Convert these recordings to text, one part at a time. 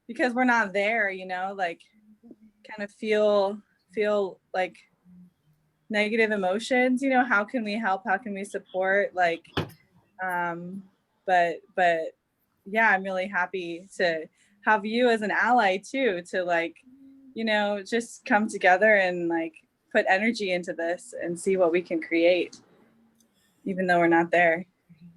because we're not there, you know, like kind of feel like negative emotions, you know, how can we help? How can we support? Like, but yeah, I'm really happy to have you as an ally too, to like, you know, just come together and like put energy into this and see what we can create, even though we're not there.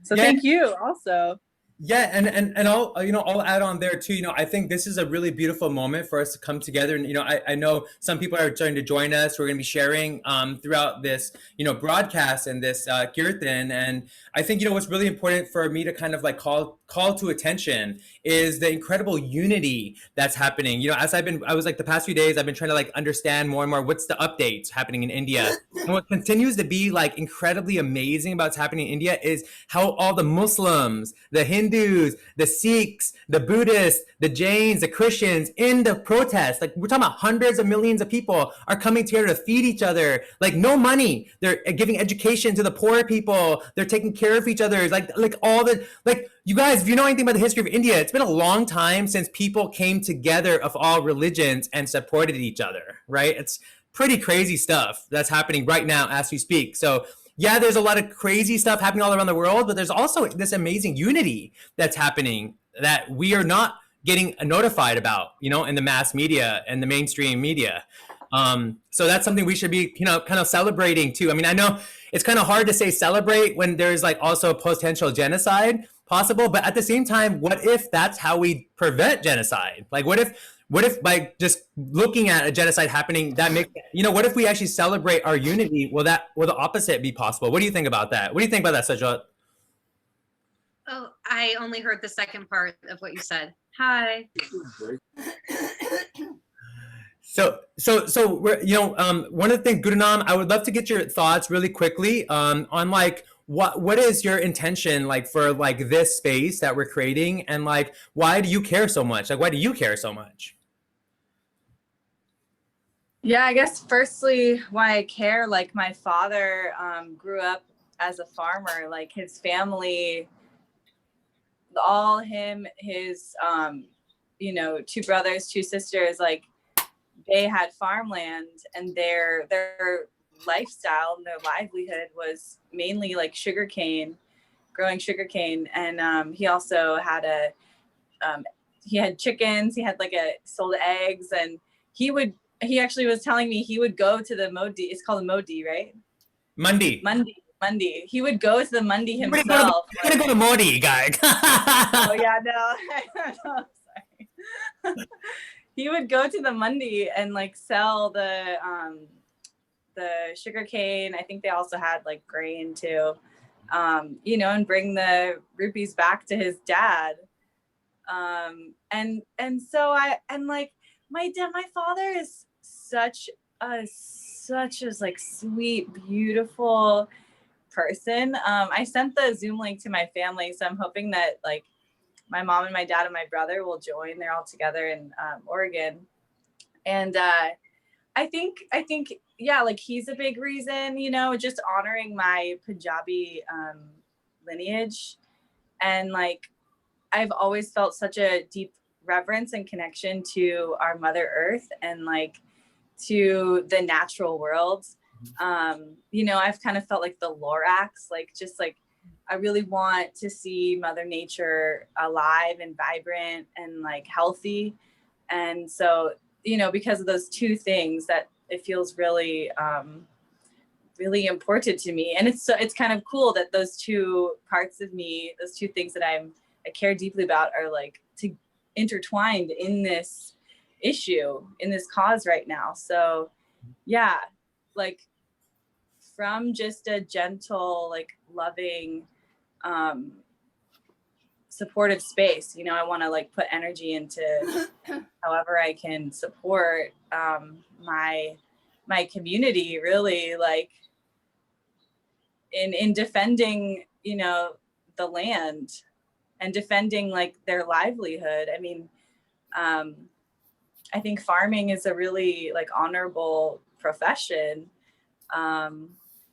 So Yeah. thank you also. Yeah, and I'll add on there too. I think this is a really beautiful moment for us to come together. And I know some people are starting to join us. We're going to be sharing throughout this broadcast and this Kirtan. And I think what's really important for me to kind of like call to attention is the incredible unity that's happening. As I was like the past few days, I've been trying to like understand more and more what's the updates happening in India. And what continues to be like incredibly amazing about what's happening in India is how all the Muslims, the Hindus, the Sikhs, the Buddhists, the Jains, the Christians in the protest, like we're talking about hundreds of millions of people are coming together to feed each other, like no money. They're giving education to the poor people. They're taking care of each other. Like all the, like you guys, if you know anything about the history of India, it's been a long time since people came together of all religions and supported each other, right? It's pretty crazy stuff that's happening right now as we speak. So yeah, there's a lot of crazy stuff happening all around the world, but there's also this amazing unity that's happening that we are not getting notified about, in the mass media and the mainstream media. So that's something we should be, kind of celebrating too. I mean, I know it's kind of hard to say celebrate when there's like also potential genocide possible, but at the same time, what if that's how we prevent genocide? Like, what if by just looking at a genocide happening, that makes, what if we actually celebrate our unity? Will the opposite be possible? What do you think about that? What do you think about that, Sajot? Oh, I only heard the second part of what you said. Hi. So we're, one of the things, Gurunam, I would love to get your thoughts really quickly on like, what is your intention like for like this space that we're creating, and like why do you care so much? Like why do you care so much? Yeah, I guess firstly why I care, like my father grew up as a farmer, like his family, all him, his two brothers, two sisters, like they had farmland, and their lifestyle and their livelihood was mainly like growing sugarcane. And he also had he had chickens, he had sold eggs, and he actually was telling me he would go to the Modi, it's called a Modi, right? Mandi. He would go to the Mandi himself. You're gonna go to Modi, guy. Oh yeah, no. Sorry. He would go to the Mandi and like sell the sugar cane. I think they also had like grain too, and bring the rupees back to his dad. And so my father is such a like sweet, beautiful person. I sent the Zoom link to my family, so I'm hoping that like my mom and my dad and my brother will join. They're all together in Oregon. And I think, yeah, like he's a big reason, just honoring my Punjabi lineage. And like, I've always felt such a deep reverence and connection to our Mother Earth and like to the natural world. I've kind of felt like the Lorax, like just like I really want to see Mother Nature alive and vibrant and like healthy. And so, because of those two things, that it feels really, really important to me. And it's kind of cool that those two parts of me, those two things that I care deeply about, are like intertwined in this issue, in this cause right now. So yeah, like from just a gentle, like loving, supportive space, I want to like put energy into however I can support my community, really, like in defending the land and defending like their livelihood. I mean, I think farming is a really like honorable profession.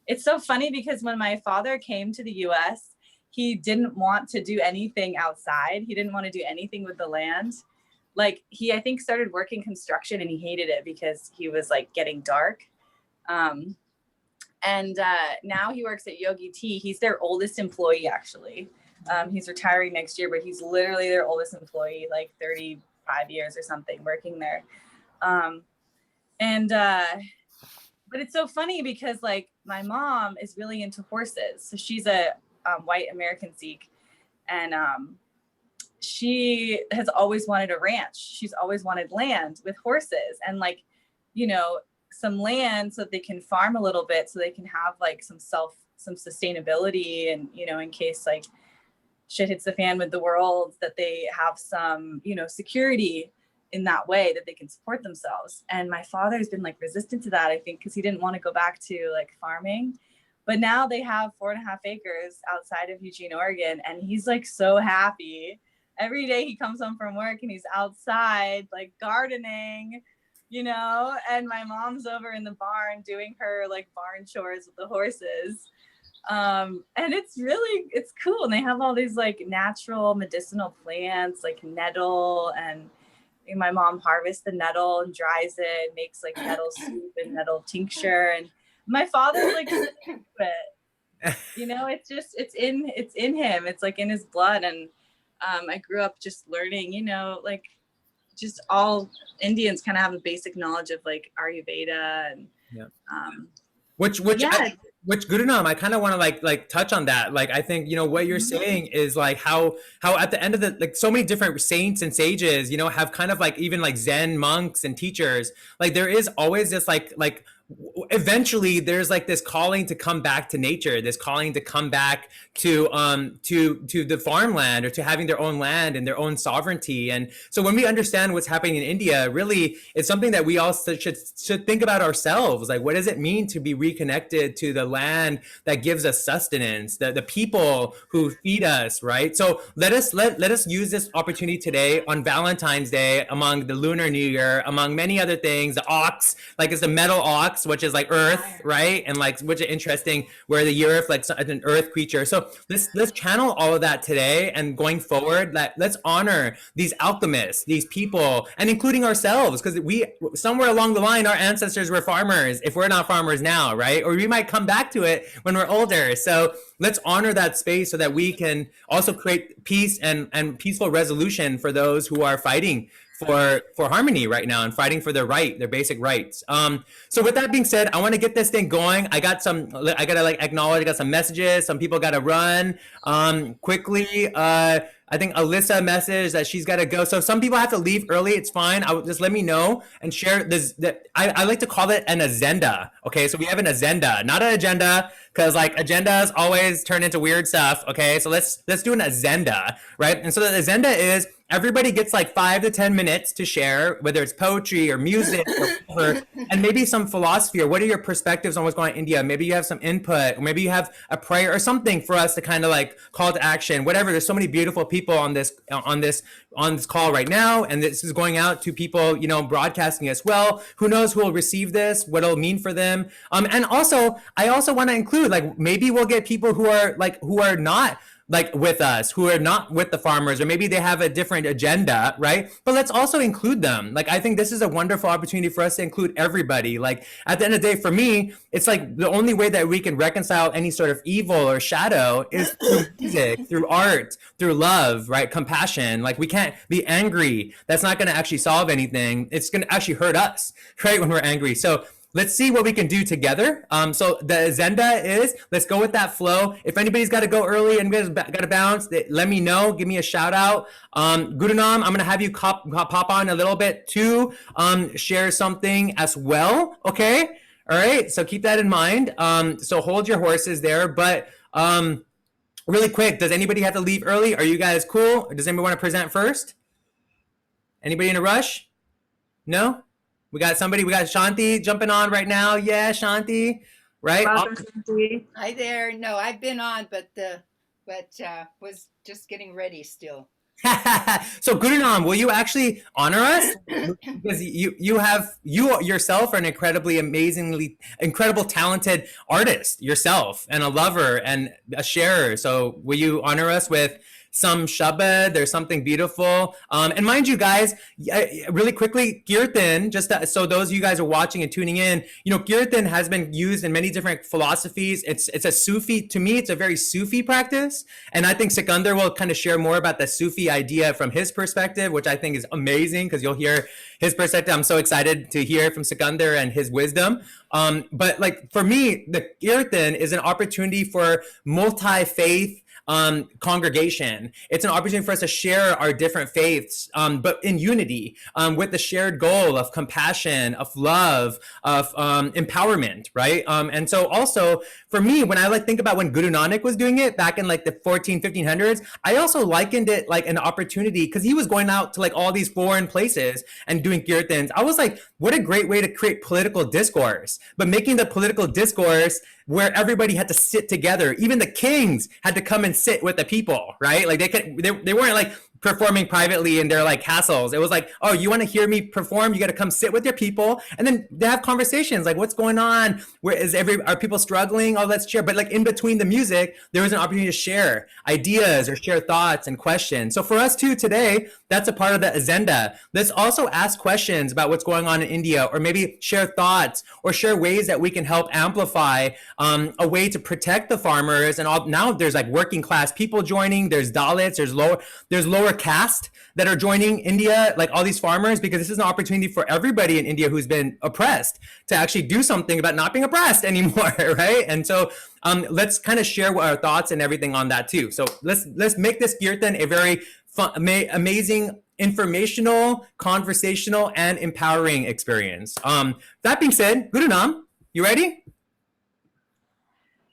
It's so funny because when my father came to the US, he didn't want to do anything outside. He didn't want to do anything with the land. like I think started working construction and he hated it because he was like getting dark. And now he works at Yogi Tea. He's their oldest employee, actually. He's retiring next year, but he's literally their oldest employee, like 35 years or something working there. But it's so funny because like my mom is really into horses. So she's a white American Sikh, and she has always wanted a ranch. She's always wanted land with horses and like, you know, some land so that they can farm a little bit, so they can have like some sustainability, and, you know, in case like shit hits the fan with the world, that they have some, you know, security in that way, that they can support themselves. And my father has been like resistant to that, I think, because he didn't want to go back to like farming. But now they have 4.5 acres outside of Eugene, Oregon, and he's like so happy. Every day he comes home from work and he's outside like gardening, you know, and my mom's over in the barn doing her like barn chores with the horses. And it's cool. And they have all these like natural medicinal plants like nettle, and my mom harvests the nettle and dries it, makes like nettle soup and nettle tincture. And my father's like, you know, it's in him. It's like in his blood. And I grew up just learning, you know, like just all Indians kind of have a basic knowledge of like Ayurveda and which Gurunam, I kind of want to like touch on that. Like, I think, you know, what you're saying is like how at the end of the, like so many different saints and sages, you know, have kind of like even like Zen monks and teachers, like there is always this like eventually there's like this calling to come back to nature, this calling to come back to the farmland, or to having their own land and their own sovereignty. And so when we understand what's happening in India, really it's something that we all should think about ourselves. Like, what does it mean to be reconnected to the land that gives us sustenance, the people who feed us, right? So let us use this opportunity today on Valentine's Day, among the Lunar New Year, among many other things, the ox, like it's the metal ox, which is like earth, right? And like, which is interesting, where the year of like an earth creature. So let's channel all of that today, and going forward, let's honor these alchemists, these people, and including ourselves, because we somewhere along the line, our ancestors were farmers, if we're not farmers now, right? Or we might come back to it when we're older. So let's honor that space so that we can also create peace and peaceful resolution for those who are fighting for harmony right now and fighting for their basic rights. So with that being said, I want to get this thing going. I gotta like acknowledge, I got some messages, some people gotta run quickly. I think Alyssa messaged that she's got to go. So some people have to leave early. It's fine. Just let me know and share this. I like to call it an agenda. Okay, so we have an agenda, not an agenda, because like agendas always turn into weird stuff. Okay, so let's do an agenda, right? And so the agenda is everybody gets like 5 to 10 minutes to share, whether it's poetry or music or whatever, and maybe some philosophy, or what are your perspectives on what's going on in India? Maybe you have some input, or maybe you have a prayer or something for us to kind of like call to action, whatever. There's so many beautiful people on this call right now, and this is going out to people, you know, broadcasting as well. Who knows who will receive this, what it'll mean for them. And also, I also want to include, like, maybe we'll get people who are not like with us, who are not with the farmers, or maybe they have a different agenda, right? But let's also include them. Like, I think this is a wonderful opportunity for us to include everybody. Like, at the end of the day, for me, it's like the only way that we can reconcile any sort of evil or shadow is through music, through art, through love, right? Compassion. Like, we can't be angry. That's not going to actually solve anything. It's going to actually hurt us, right? When we're angry. So let's see what we can do together. So the agenda is, let's go with that flow. If anybody's got to go early and got to bounce, let me know. Give me a shout out. Gurunam, I'm going to have you pop on a little bit to share something as well. Okay. All right. So keep that in mind. So hold your horses there. But really quick, does anybody have to leave early? Are you guys cool? Or does anybody want to present first? Anybody in a rush? No? We got Shanti jumping on right now. Yeah, Shanti, right? Welcome, Shanti. Hi there. No, I've been on, but was just getting ready still. So Gurunam, will you actually honor us? Because you yourself are an incredible talented artist yourself, and a lover and a sharer. So will you honor us with some Shabad, there's something beautiful. And mind you guys, really quickly, Kirtan, so those of you guys are watching and tuning in, Kirtan has been used in many different philosophies. It's a Sufi, to me, it's a very Sufi practice. And I think Eskandar will kind of share more about the Sufi idea from his perspective, which I think is amazing because you'll hear his perspective. I'm so excited to hear from Eskandar and his wisdom. But like for me, the Kirtan is an opportunity for multi-faith congregation. It's an opportunity for us to share our different faiths, but in unity, with the shared goal of compassion, of love, of empowerment, right? And so also for me, when I think about when Guru Nanak was doing it back in like the 1500s, I also likened it like an opportunity because he was going out to like all these foreign places and doing kirtans. I was like, what a great way to create political discourse, but making the political discourse where everybody had to sit together. Even the kings had to come and sit with the people, right? Like they weren't like performing privately in their like castles. It was like, oh, you want to hear me perform? You got to come sit with your people, and then they have conversations like, what's going on? Are people struggling? Oh, let's share. But like in between the music, there was an opportunity to share ideas or share thoughts and questions. So for us too today, that's a part of the agenda. Let's also ask questions about what's going on in India, or maybe share thoughts or share ways that we can help amplify a way to protect the farmers. And all, now there's like working class people joining. There's Dalits. There's lower caste that are joining India, like all these farmers, because this is an opportunity for everybody in India who's been oppressed to actually do something about not being oppressed anymore, right? And so let's kind of share our thoughts and everything on that too. So let's make this Kirtan a very fun, amazing, informational, conversational, and empowering experience. That being said, Gurunam, you ready?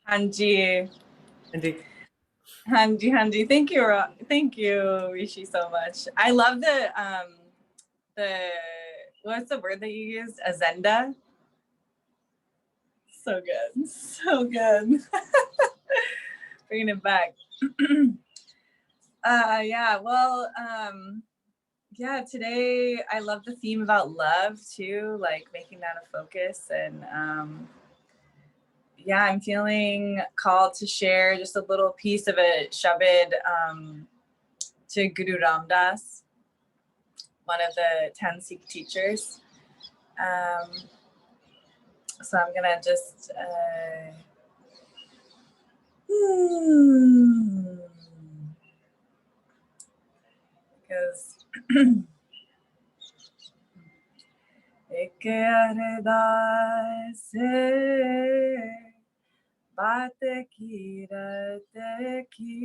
Hanji. Indy. Hanji. Thank you, Rishi, so much. I love the what's the word that you used? Agenda. So good. Bringing it back. Today I love the theme about love too, like making that a focus. And I'm feeling called to share just a little piece of a Shabad to Guru Ram Das, one of the 10 Sikh teachers. So I'm gonna just because ek ardas baat ki rat ki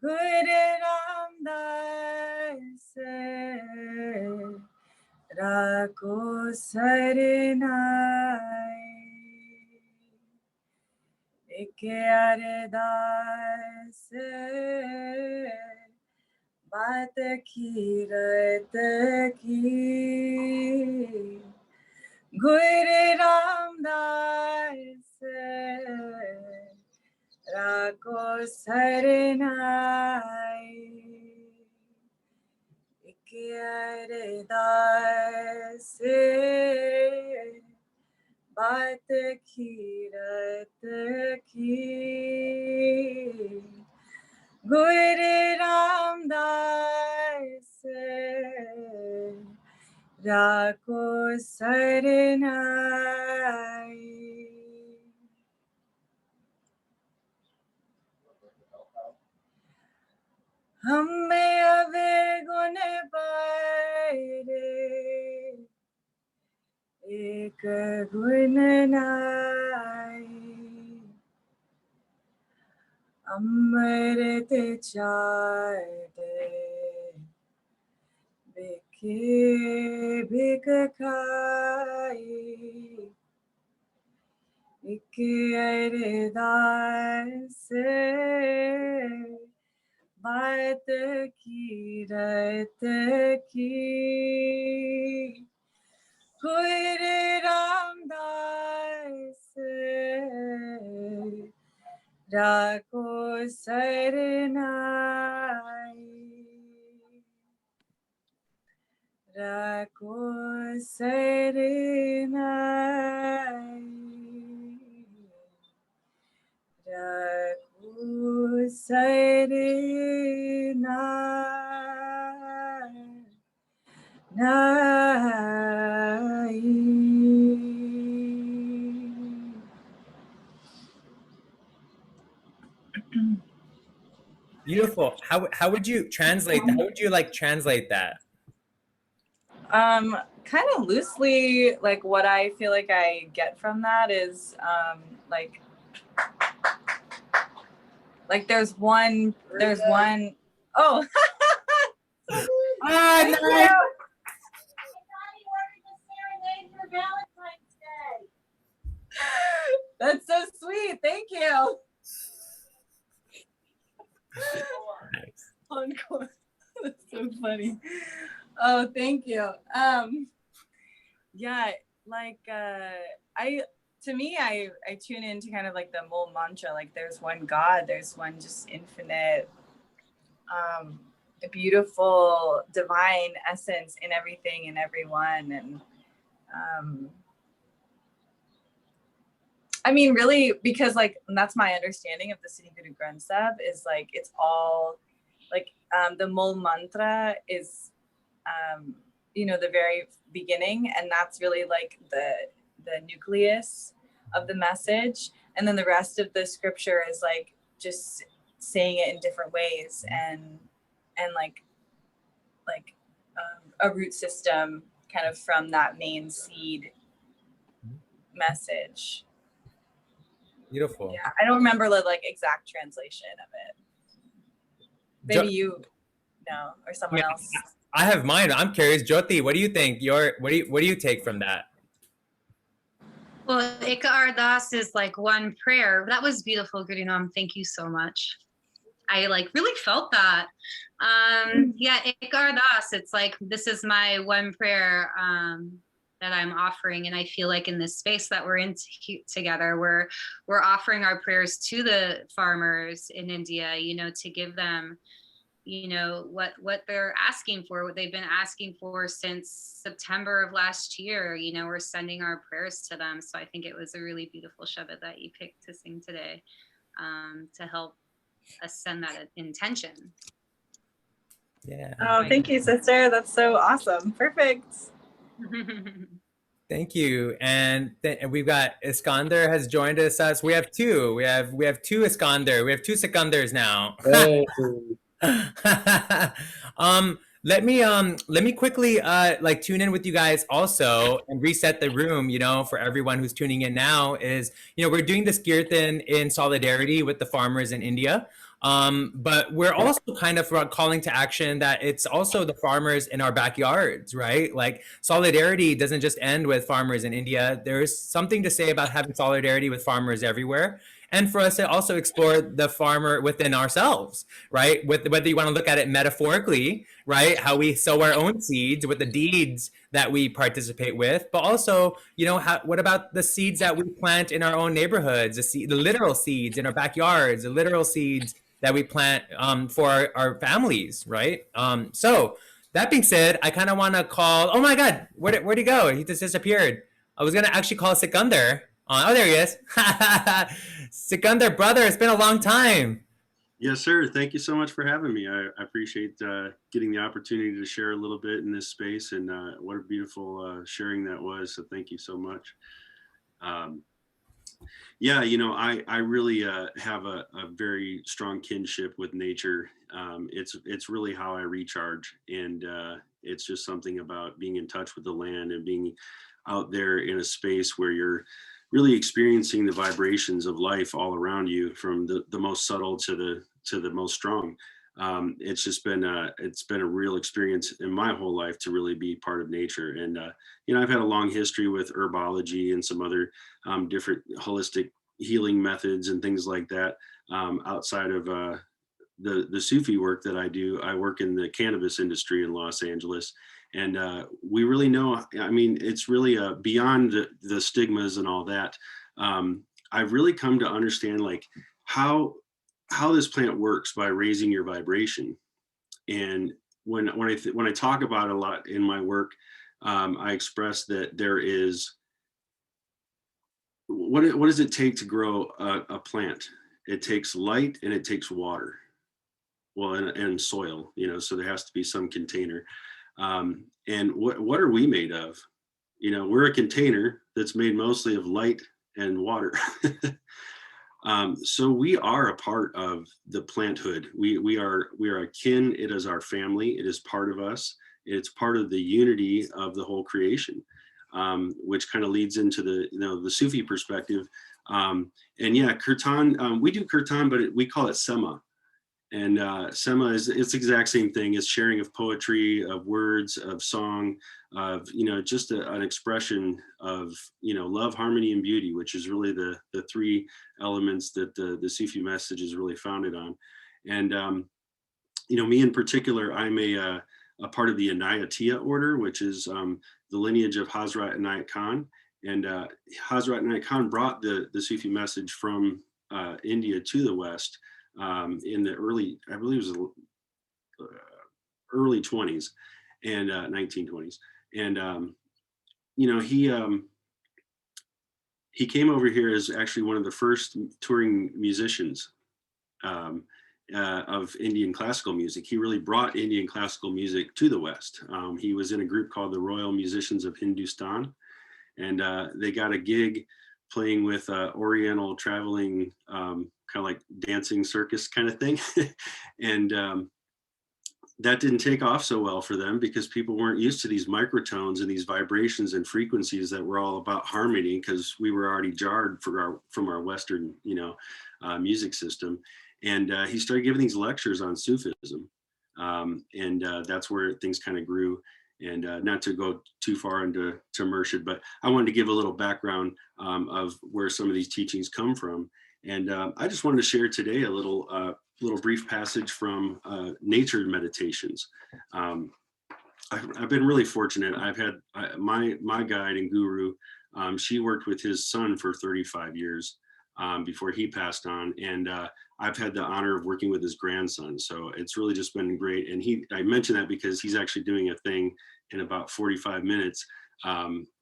Guru Ramdas Rako Saranai ek ardas बात की रत की गुरु रामदास राको सरनाई एक अरदास बात की रत की Guru Ramdas Rako Saranai Hamme ave gun paire ek gun nai Amrit chade beke bikakai ik ardas baat ki rat ki Guru Ramdas Rako Saranai Rako Saranai Rako Sare na nai. Beautiful. How would you translate that? How would you like translate that? Kind of loosely, like what I feel like I get from that is like there's one oh Ah, thank nice. you. That's so sweet. Thank you. Encore. That's so funny. Oh, thank you. Yeah, like I to me I tune into kind of like the whole mantra, like there's one God, there's one just infinite a beautiful divine essence in everything and everyone. And I mean, really, because like that's my understanding of the Sri Guru Granth Sahib is like it's all like the Mul Mantra is the very beginning, and that's really like the nucleus of the message, and then the rest of the scripture is like just saying it in different ways and like a root system kind of from that main seed message. Beautiful. Yeah, I don't remember the like exact translation of it. Maybe you know, or someone else. I have mine. I'm curious, Joti. What do you think? What do you take from that? Well, Eka Ardas is like one prayer. That was beautiful, Gurunam. Thank you so much. I like really felt that. Yeah, Eka Ardas, it's like, this is my one prayer that I'm offering. And I feel like in this space that we're in together, we're offering our prayers to the farmers in India, to give them what they're asking for, what they've been asking for since September of last year. We're sending our prayers to them. So I think it was a really beautiful Shabad that you picked to sing today, to help us send that intention. Yeah. Oh, thank you, sister. That's so awesome. Perfect. Thank you. And we've got Eskandar has joined us. We have two. We have two Eskandar. We have two Sikandars now. Hey. Let me quickly like tune in with you guys also and reset the room, for everyone who's tuning in now. Is we're doing this Kirtan in solidarity with the farmers in India. But we're also kind of calling to action that it's also the farmers in our backyards, right? Like solidarity doesn't just end with farmers in India. There's something to say about having solidarity with farmers everywhere. And for us to also explore the farmer within ourselves, right? Whether you want to look at it metaphorically, right? How we sow our own seeds with the deeds that we participate with, but also, what about the seeds that we plant in our own neighborhoods, the literal seeds in our backyards, the literal seeds that we plant for our families, right? So that being said, I kind of want to call, oh my God, where'd he go? He just disappeared. I was going to actually call Sikandar. Oh, there he is. Sikandar, brother, it's been a long time. Yes, sir. Thank you so much for having me. I appreciate getting the opportunity to share a little bit in this space, and what a beautiful sharing that was. So thank you so much. Yeah, I really have a very strong kinship with nature. It's really how I recharge, and it's just something about being in touch with the land and being out there in a space where you're really experiencing the vibrations of life all around you, from the most subtle to the most strong. It's just been it's been a real experience in my whole life to really be part of nature. And I've had a long history with herbology and some other different holistic healing methods and things like that. Outside of the Sufi work that I do, I work in the cannabis industry in Los Angeles. And we really know, it's really beyond the stigmas and all that. I've really come to understand like how this plant works by raising your vibration. And when I talk about it a lot in my work, I express that there is, what does it take to grow a plant? it takes light, and it takes water. Well, and soil, so there has to be some container. And what are we made of? We're a container that's made mostly of light and water. So we are a part of the planthood. We are akin. It is our family. It is part of us. It's part of the unity of the whole creation, which kind of leads into the Sufi perspective. And yeah, Kirtan, we do Kirtan, but we call it Sema. And Sema it's the exact same thing. It's sharing of poetry, of words, of song, of just an expression of love, harmony, and beauty, which is really the three elements that the Sufi message is really founded on. And me in particular, I'm a part of the Inayatiya order, which is the lineage of Hazrat Inayat Khan. And Hazrat Inayat Khan brought the Sufi message from India to the West. In the early, I believe it was early 20s and 1920s. And, he came over here as actually one of the first touring musicians of Indian classical music. He really brought Indian classical music to the West. He was in a group called the Royal Musicians of Hindustan, and they got a gig playing with Oriental traveling kind of like dancing circus kind of thing. And that didn't take off so well for them because people weren't used to these microtones and these vibrations and frequencies that were all about harmony, because we were already jarred from our Western, music system. And he started giving these lectures on Sufism. And that's where things kind of grew. And not to go too far into Murshid, but I wanted to give a little background of where some of these teachings come from. And I just wanted to share today a little brief passage from nature meditations. I've been really fortunate. I've had my guide and guru. She worked with his son for 35 years before he passed on, and I've had the honor of working with his grandson. So it's really just been great. And I mentioned that because he's actually doing a thing in about 45 minutes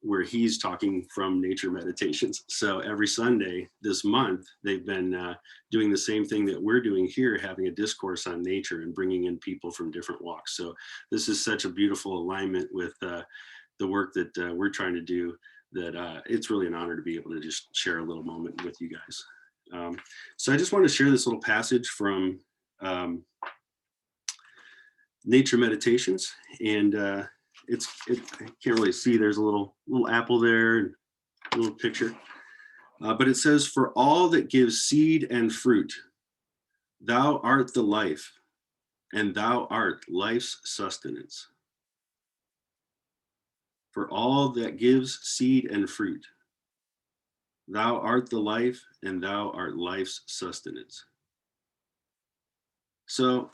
where he's talking from nature meditations. So every Sunday this month, they've been doing the same thing that we're doing here, having a discourse on nature and bringing in people from different walks. So this is such a beautiful alignment with the work that we're trying to do, that it's really an honor to be able to just share a little moment with you guys. So I just want to share this little passage from Nature Meditations, and I can't really see. There's a little apple there, and a little picture, but it says, "For all that gives seed and fruit, thou art the life, and thou art life's sustenance." For all that gives seed and fruit, thou art the life, and thou art life's sustenance. So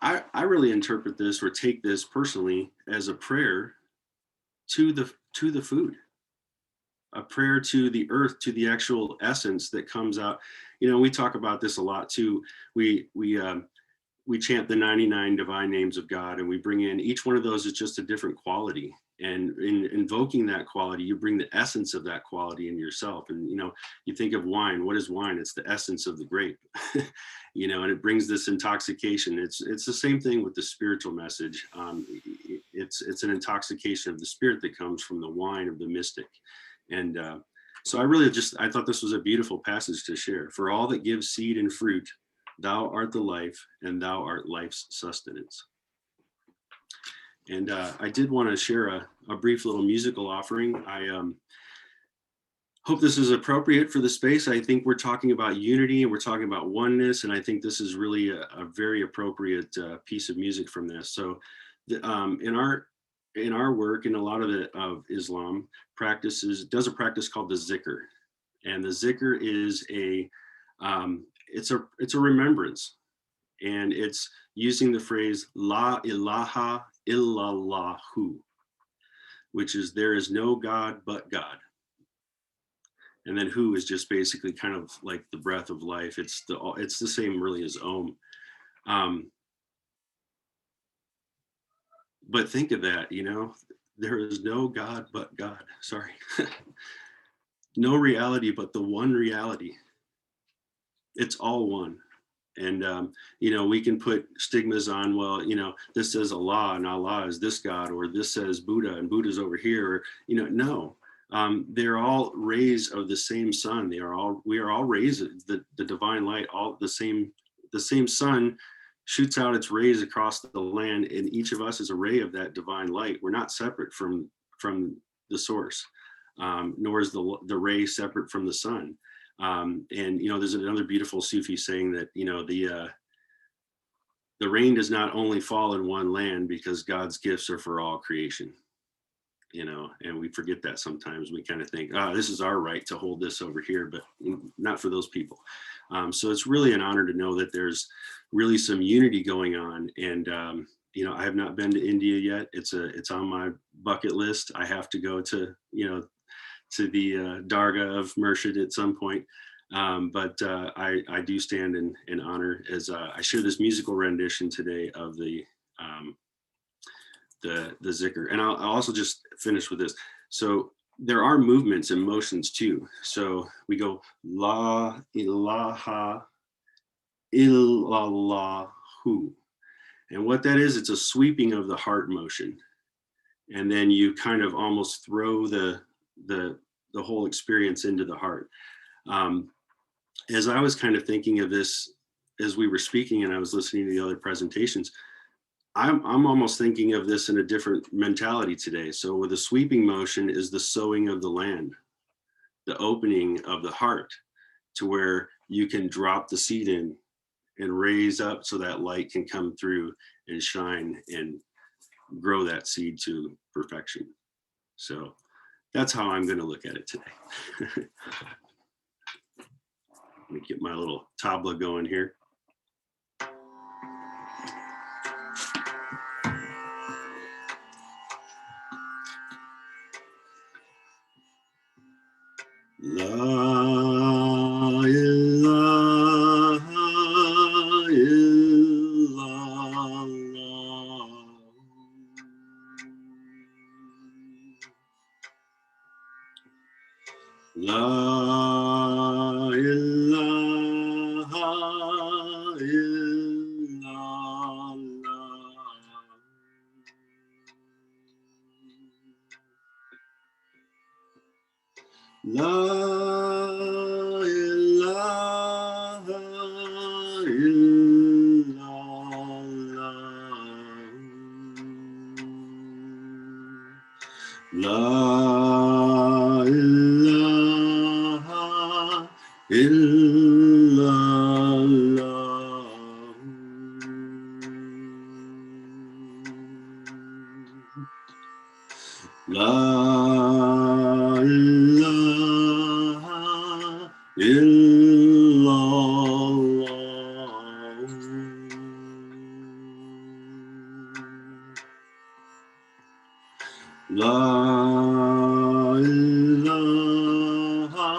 I really interpret this, or take this personally, as a prayer to the food, a prayer to the earth, to the actual essence that comes out. We talk about this a lot too. We chant the 99 divine names of God, and we bring in each one of those is just a different quality. And in invoking that quality, you bring the essence of that quality in yourself. And, you think of wine. What is wine? It's the essence of the grape, and it brings this intoxication. It's the same thing with the spiritual message. It's an intoxication of the spirit that comes from the wine of the mystic. And so I thought this was a beautiful passage to share. For all that gives seed and fruit, thou art the life, and thou art life's sustenance. And I did want to share a brief little musical offering. I hope this is appropriate for the space. I think we're talking about unity, and we're talking about oneness, and I think this is really a very appropriate piece of music from this. So in our work, and a lot of Islam does a practice called the zikr. And the zikr is it's a remembrance. And it's using the phrase La ilaha illallahu, which is there is no God but God. And then hu is just basically kind of like the breath of life. It's the same really as Om. But think of that, there is no God but God. Sorry. No reality but the one reality. It's all one. And, you know, we can put stigmas on, well, you know, this says Allah and Allah is this God, or this says Buddha and Buddha's over here, or, you know, no. They're all rays of the same sun. We are all rays of the divine light, all the same sun shoots out its rays across the land, and each of us is a ray of that divine light. We're not separate from the source, nor is the ray separate from the sun. And, you know, there's another beautiful Sufi saying that, you know, the rain does not only fall in one land because God's gifts are for all creation, you know, and we forget that sometimes. We kind of think, this is our right to hold this over here, but not for those people. So it's really an honor to know that there's really some unity going on. And, you know, I have not been to India yet. It's on my bucket list. I have to go to, you know, to the Dargah of Murshid at some point. But I do stand in honor as I share this musical rendition today of the zikr. And I'll also just finish with this. So there are movements and motions too. So we go La ilaha illallahu. And what that is, it's a sweeping of the heart motion. And then you kind of almost throw the whole experience into the heart. As I was kind of thinking of this, as we were speaking and I was listening to the other presentations, I'm almost thinking of this in a different mentality today. So with the sweeping motion is the sowing of the land, the opening of the heart to where you can drop the seed in and raise up so that light can come through and shine and grow that seed to perfection. So that's how I'm going to look at it today. Let me get my little tabla going here. La ilaha illallah. La ilaha illallah. La ilaha illallah. La ilaha illallah. La ilaha illallah. La ilaha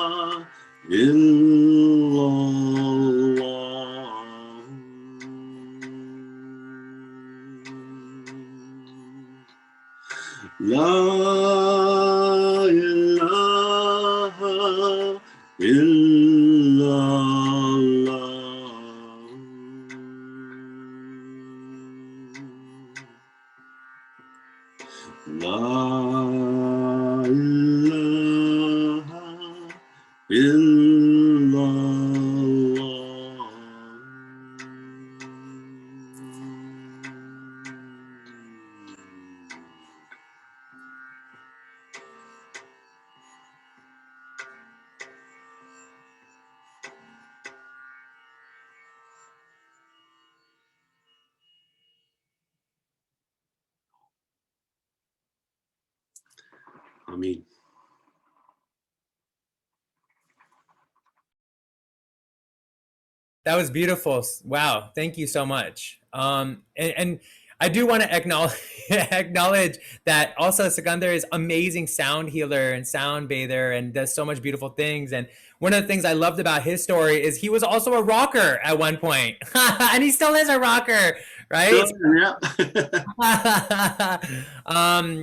illallah. La ilaha illallah. La ilaha illallah. Amen. That was beautiful. Wow. Thank you so much. And I do want to acknowledge that also Eskandar is amazing sound healer and sound bather and does so much beautiful things. And one of the things I loved about his story is he was also a rocker at one point. And he still is a rocker. right? Yeah.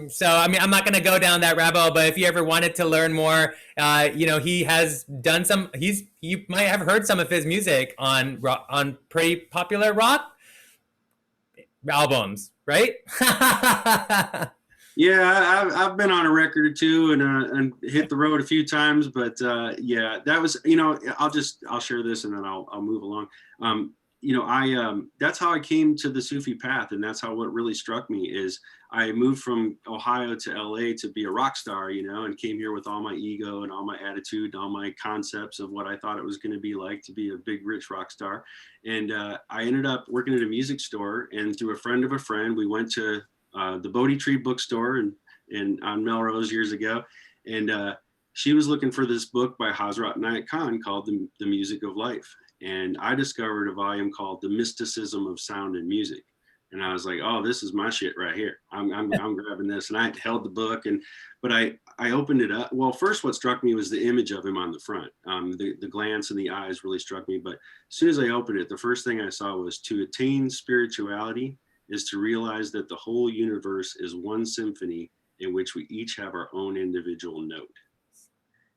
So I mean, I'm not gonna go down that rabbit hole, but if you ever wanted to learn more, he has done some. You might have heard some of his music on pretty popular rock albums, right? Yeah, I've been on a record or two and hit the road a few times, but yeah, that was, I'll share this and then I'll move along. That's how I came to the Sufi path, and that's how what really struck me is I moved from Ohio to LA to be a rock star, and came here with all my ego and all my attitude, and all my concepts of what I thought it was going to be like to be a big rich rock star. And I ended up working at a music store, and through a friend of a friend, we went to the Bodhi Tree bookstore in on Melrose years ago, and she was looking for this book by Hazrat Inayat Khan called the Music of Life, and I discovered a volume called The Mysticism of Sound and Music, and I was like, oh, this is my shit right here. I'm grabbing this, and I held the book, but I opened it up. Well, first what struck me was the image of him on the front. The glance and the eyes really struck me, but as soon as I opened it, the first thing I saw was, to attain spirituality is to realize that the whole universe is one symphony in which we each have our own individual note.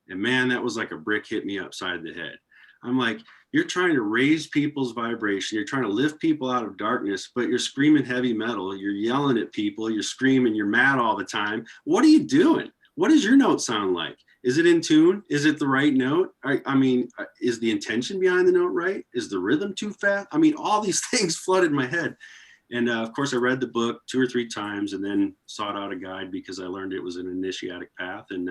And man, that was like a brick hit me upside the head. I'm like, you're trying to raise people's vibration. You're trying to lift people out of darkness, but you're screaming heavy metal. You're yelling at people. You're screaming. You're mad all the time. What are you doing? What does your note sound like? Is it in tune? Is it the right note? I mean, is the intention behind the note right? Is the rhythm too fast? I mean, all these things flooded my head. And of course, I read the book 2 or 3 times and then sought out a guide because I learned it was an initiatic path. And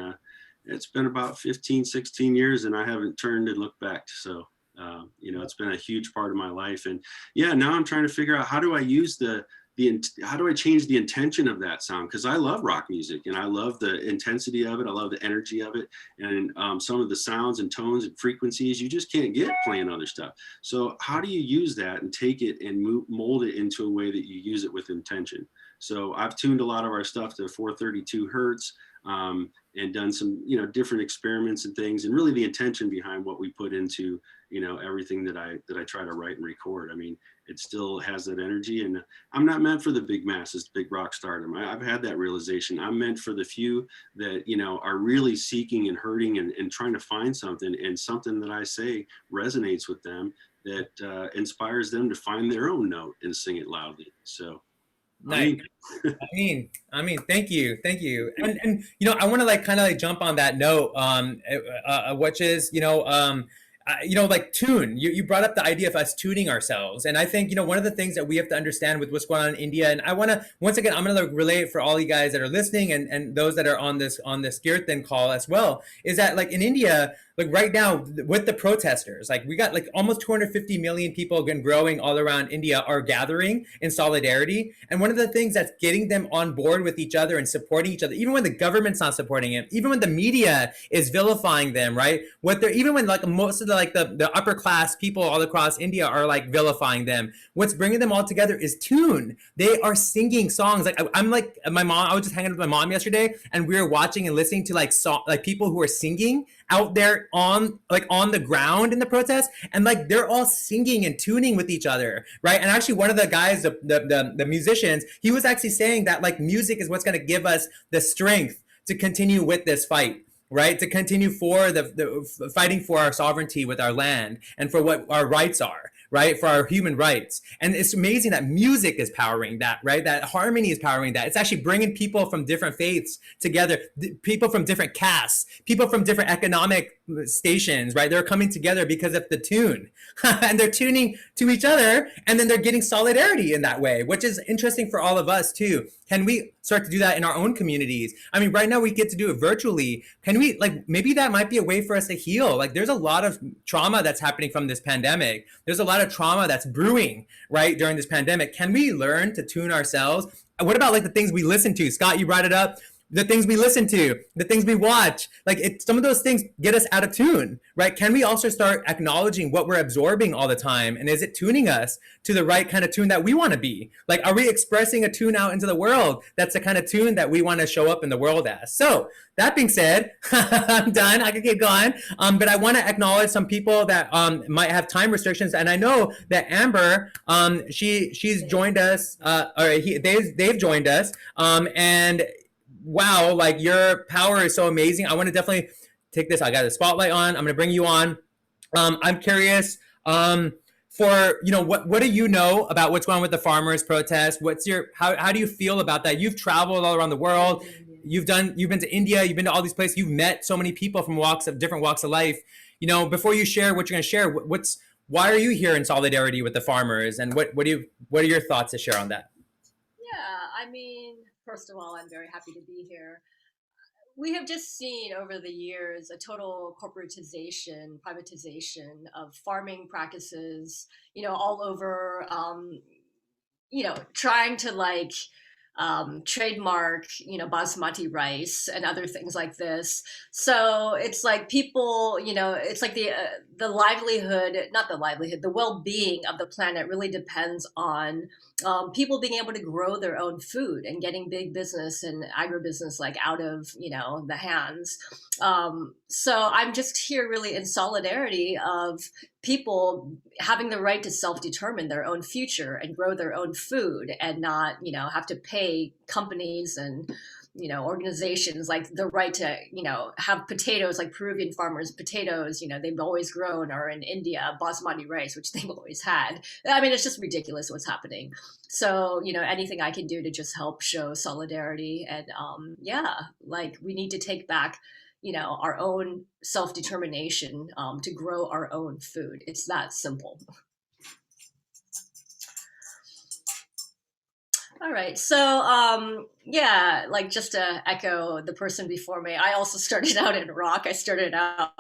it's been about 15, 16 years and I haven't turned and looked back. So, it's been a huge part of my life. And yeah, now I'm trying to figure out, how do I use how do I change the intention of that sound? Because I love rock music and I love the intensity of it. I love the energy of it. And some of the sounds and tones and frequencies you just can't get playing other stuff. So how do you use that and take it and mold it into a way that you use it with intention? So I've tuned a lot of our stuff to 432 Hertz and done some, different experiments and things, and really the intention behind what we put into, everything that I try to write and record. I mean, it still has that energy, and I'm not meant for the big masses, big rock stardom. I've had that realization. I'm meant for the few that, are really seeking and hurting and trying to find something, and something that I say resonates with them, that inspires them to find their own note and sing it loudly. So. Nice. I mean, thank you. And I want to kind of jump on that note, which is, like tune. You brought up the idea of us tuning ourselves, and I think one of the things that we have to understand with what's going on in India, and I want to once again I'm going to relay it for all you guys that are listening and those that are on this Kirtan call as well, is that like in India, like right now with the protesters, like we got like almost 250 million people again growing all around India are gathering in solidarity. And one of the things that's getting them on board with each other and supporting each other, even when the government's not supporting it, even when the media is vilifying them, right? Even when like most of the upper class people all across India are like vilifying them, what's bringing them all together is tune. They are singing songs. Like I'm like my mom, I was just hanging out with my mom yesterday and we were watching and listening to like people who are singing out there on the ground in the protest, and like they're all singing and tuning with each other, right? And actually one of the guys, the musicians, he was actually saying that like music is what's going to give us the strength to continue with this fight, right? To continue for the fighting for our sovereignty with our land and for what our rights are, right? For our human rights. And it's amazing that music is powering that, right? That harmony is powering that. It's actually bringing people from different faiths together, people from different castes, people from different economic stations, right? They're coming together because of the tune and they're tuning to each other, and then they're getting solidarity in that way, which is interesting for all of us too. Can we start to do that in our own communities? I mean, right now we get to do it virtually. Can we, maybe that might be a way for us to heal? Like there's a lot of trauma that's happening from this pandemic. There's a lot of trauma that's brewing, right, during this pandemic. Can we learn to tune ourselves? What about like the things we listen to? Scott, you brought it up. the things we listen to, the things we watch. Like some of those things get us out of tune, right? Can we also start acknowledging what we're absorbing all the time? And is it tuning us to the right kind of tune that we want to be? Like, are we expressing a tune out into the world that's the kind of tune that we want to show up in the world as? So that being said, I'm done. I can keep going. But I want to acknowledge some people that might have time restrictions. And I know that Amber, she's joined us, they've joined us. And wow, like your power is so amazing. I want to definitely take this. I got the spotlight on. I'm going to bring you on. I'm curious for, what do you know about what's going on with the farmers protest? How do you feel about that? You've traveled all around the world. You've been to India. You've been to all these places. You've met so many people from different walks of life. Before you share what you're going to share, why are you here in solidarity with the farmers? And what are your thoughts to share on that? Yeah, I mean, first of all, I'm very happy to be here. We have just seen over the years a total corporatization, privatization of farming practices, all over, trying to trademark, basmati rice and other things like this. So it's like people, it's like the livelihood, the well-being of the planet really depends on people being able to grow their own food and getting big business and agribusiness out of, the hands. So I'm just here really in solidarity of people having the right to self-determine their own future and grow their own food and not, have to pay companies and, organizations the right to, have potatoes, like Peruvian farmers, potatoes, they've always grown, or in India, basmati rice, which they've always had. I mean, it's just ridiculous what's happening. So, anything I can do to just help show solidarity. And we need to take back our own self-determination to grow our own food. It's that simple. All right. So, just to echo the person before me, I also started out in rock. I started out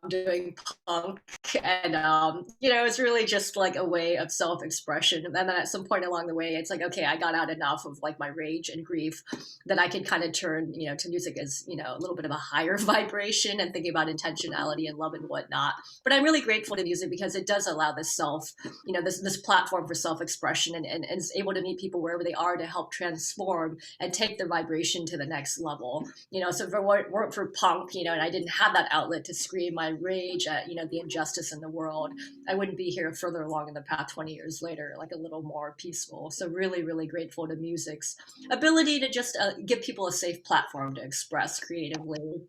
doing punk, and it's really just a way of self-expression. And then at some point along the way, it's okay, I got out enough of my rage and grief that I could kind of turn, to music as a little bit of a higher vibration and thinking about intentionality and love and whatnot. But I'm really grateful to music because it does allow this this platform for self-expression and is able to meet people wherever they are to help transform and take the vibration to the next level. So if it weren't for punk, and I didn't have that outlet to scream my rage at, the injustice in the world, I wouldn't be here further along in the path 20 years later, a little more peaceful. So really, really grateful to music's ability to just give people a safe platform to express creatively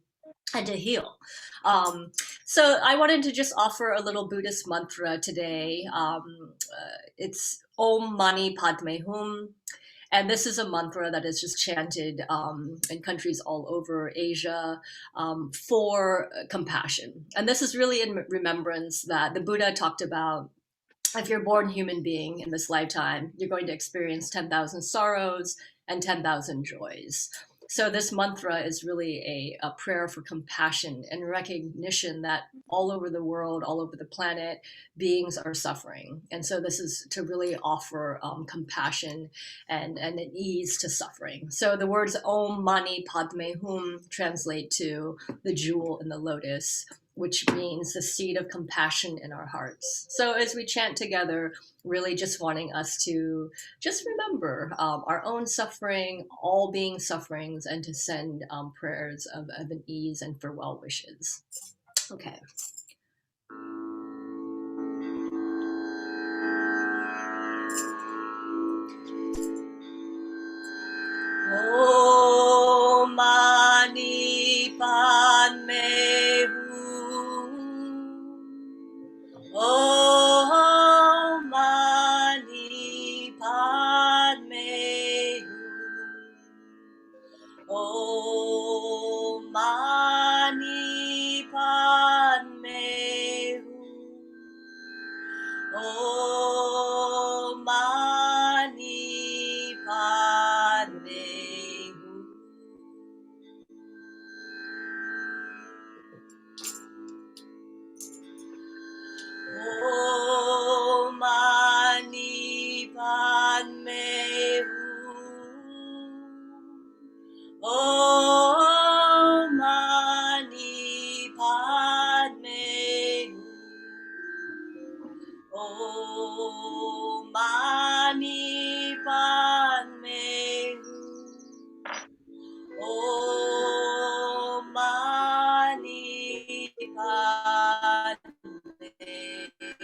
and to heal. So I wanted to just offer a little Buddhist mantra today. It's Om Mani Padme Hum. And this is a mantra that is just chanted in countries all over Asia for compassion. And this is really in remembrance that the Buddha talked about, if you're a born human being in this lifetime, you're going to experience 10,000 sorrows and 10,000 joys. So this mantra is really a prayer for compassion and recognition that all over the world, all over the planet, beings are suffering. And so this is to really offer compassion and an ease to suffering. So the words Om Mani Padme Hum translate to the jewel in the lotus, which means the seed of compassion in our hearts. So as we chant together, really just wanting us to just remember our own suffering, all being sufferings, and to send prayers of an ease and for well wishes. Okay. Om Mani Padme Hum. Om Mani Padme Hum. Om Mani Padme Hum. Om Mani Padme Hum. Om Mani Padme Hum. Om Mani Padme Hum. Om Mani Padme Hum. Om Mani Padme Hum.